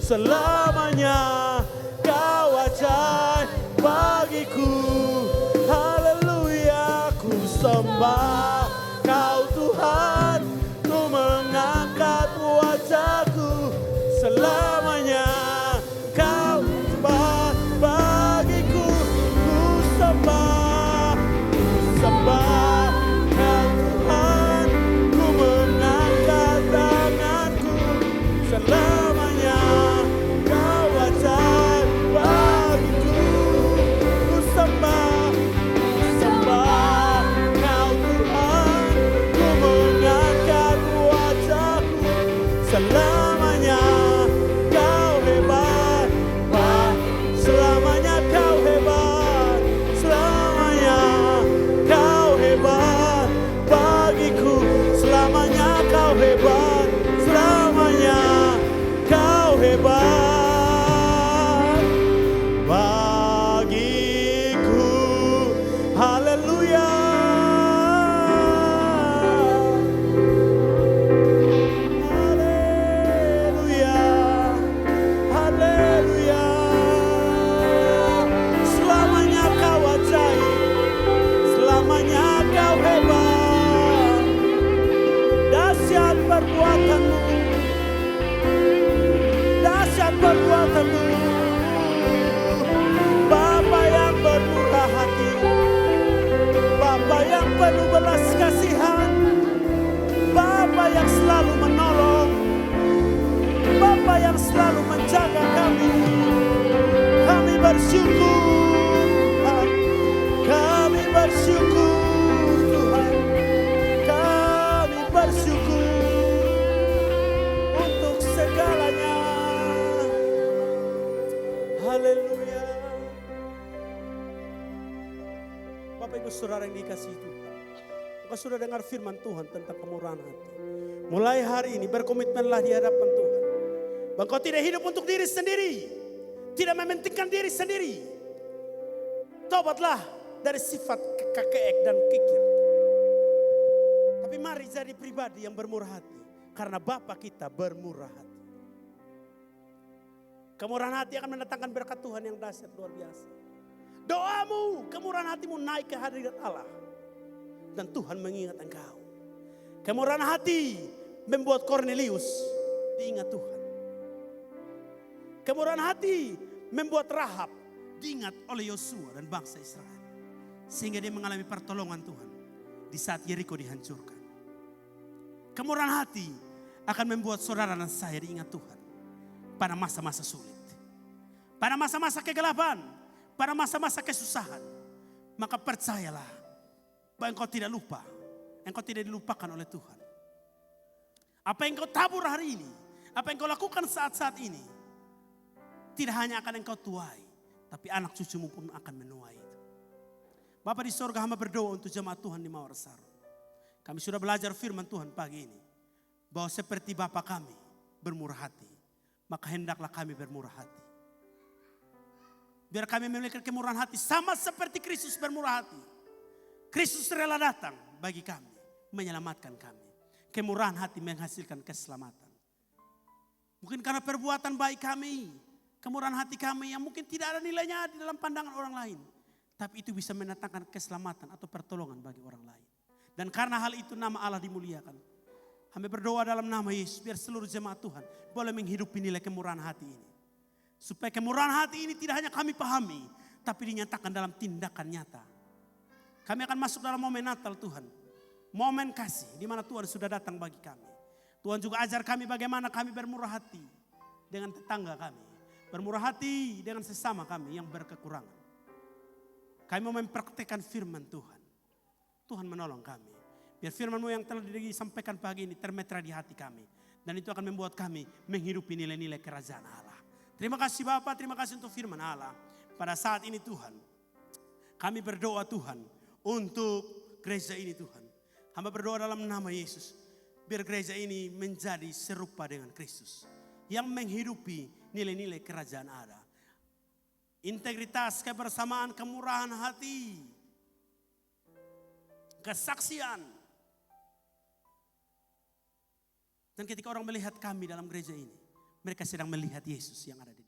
selamanya Kau ajaib bagiku. Haleluya, ku sembah Kau Tuhan, ku mengangkat wajahku, selamanya Kau sembah bagiku. Ku sembah Kau Tuhan, ku mengangkat tanganku, selamanya Kau ajaib bagiku. Ku sembah Kau Tuhan, ku mengangkat wajahku, selamanya Kau hebat, selamanya Kau hebat, selamanya Kau hebat bagiku, selamanya Kau hebat, selamanya Kau hebat bagiku. Haleluya. Haleluya. Haleluya. Selamanya Kau ajaib, selamanya Kau hebat. Dahsyat perbuatanmu, dahsyat perbuatanmu. Bapa yang bermurah hati, Bapa yang penuh belas kasihan, Bapa yang selalu menolong, Bapa yang selalu menjaga kami. Kami bersyukur Tuhan, kami bersyukur Tuhan, kami bersyukur untuk segalanya. Haleluya. Bapak Ibu Saudara yang dikasihi Tuhan, engkau sudah dengar firman Tuhan tentang kemurahan hati. Mulai hari ini berkomitmenlah di hadapan Tuhan, bahwa engkau tidak hidup untuk diri sendiri, tidak mementingkan diri sendiri. Tobatlah dari sifat kekeek dan kikir. Tapi mari jadi pribadi yang bermurah hati, karena Bapa kita bermurah hati. Kemurahan hati akan mendatangkan berkat Tuhan yang dahsyat luar biasa. Doamu, kemurahan hatimu naik ke hadirat Allah, dan Tuhan mengingat engkau. Kemurahan hati membuat Kornelius diingat Tuhan. Kemurahan hati membuat Rahab diingat oleh Yosua dan bangsa Israel, sehingga dia mengalami pertolongan Tuhan di saat Yeriko dihancurkan. Kemurahan hati akan membuat saudara dan saya diingat Tuhan pada masa-masa sulit, pada masa-masa kegelapan, pada masa-masa kesusahan. Maka percayalah bahwa engkau tidak lupa, engkau tidak dilupakan oleh Tuhan. Apa yang engkau tabur hari ini, apa yang engkau lakukan saat-saat ini, tidak hanya akan engkau tuai, tapi anak cucumu pun akan menuai itu. Bapa di sorga, hamba berdoa untuk jemaat Tuhan di Mawar Saru. Kami sudah belajar firman Tuhan pagi ini, bahwa seperti Bapa kami bermurah hati, maka hendaklah kami bermurah hati. Biar kami memiliki kemurahan hati sama seperti Kristus bermurah hati. Kristus rela datang bagi kami, menyelamatkan kami. Kemurahan hati menghasilkan keselamatan. Mungkin karena perbuatan baik kami, kemurahan hati kami yang mungkin tidak ada nilainya di dalam pandangan orang lain, tapi itu bisa mendatangkan keselamatan atau pertolongan bagi orang lain. Dan karena hal itu nama Allah dimuliakan. Kami berdoa dalam nama Yesus, biar seluruh jemaat Tuhan boleh menghidupi nilai kemurahan hati ini. Supaya kemurahan hati ini tidak hanya kami pahami, tapi dinyatakan dalam tindakan nyata. Kami akan masuk dalam momen Natal Tuhan. Momen kasih di mana Tuhan sudah datang bagi kami. Tuhan juga ajar kami bagaimana kami bermurah hati dengan tetangga kami. Bermurah hati dengan sesama kami yang berkekurangan. Kami mau mempraktekkan firman Tuhan. Tuhan menolong kami. Biar firman-Mu yang telah disampaikan pagi ini termetra di hati kami. Dan itu akan membuat kami menghidupi nilai-nilai kerajaan Allah. Terima kasih Bapak, terima kasih untuk firman Allah. Pada saat ini Tuhan, kami berdoa Tuhan untuk gereja ini Tuhan. Hamba berdoa dalam nama Yesus. Biar gereja ini menjadi serupa dengan Kristus. Yang menghidupi nilai-nilai kerajaan Allah. Integritas, kebersamaan, kemurahan hati. Kesaksian. Dan ketika orang melihat kami dalam gereja ini, Mereka sedang melihat Yesus yang ada di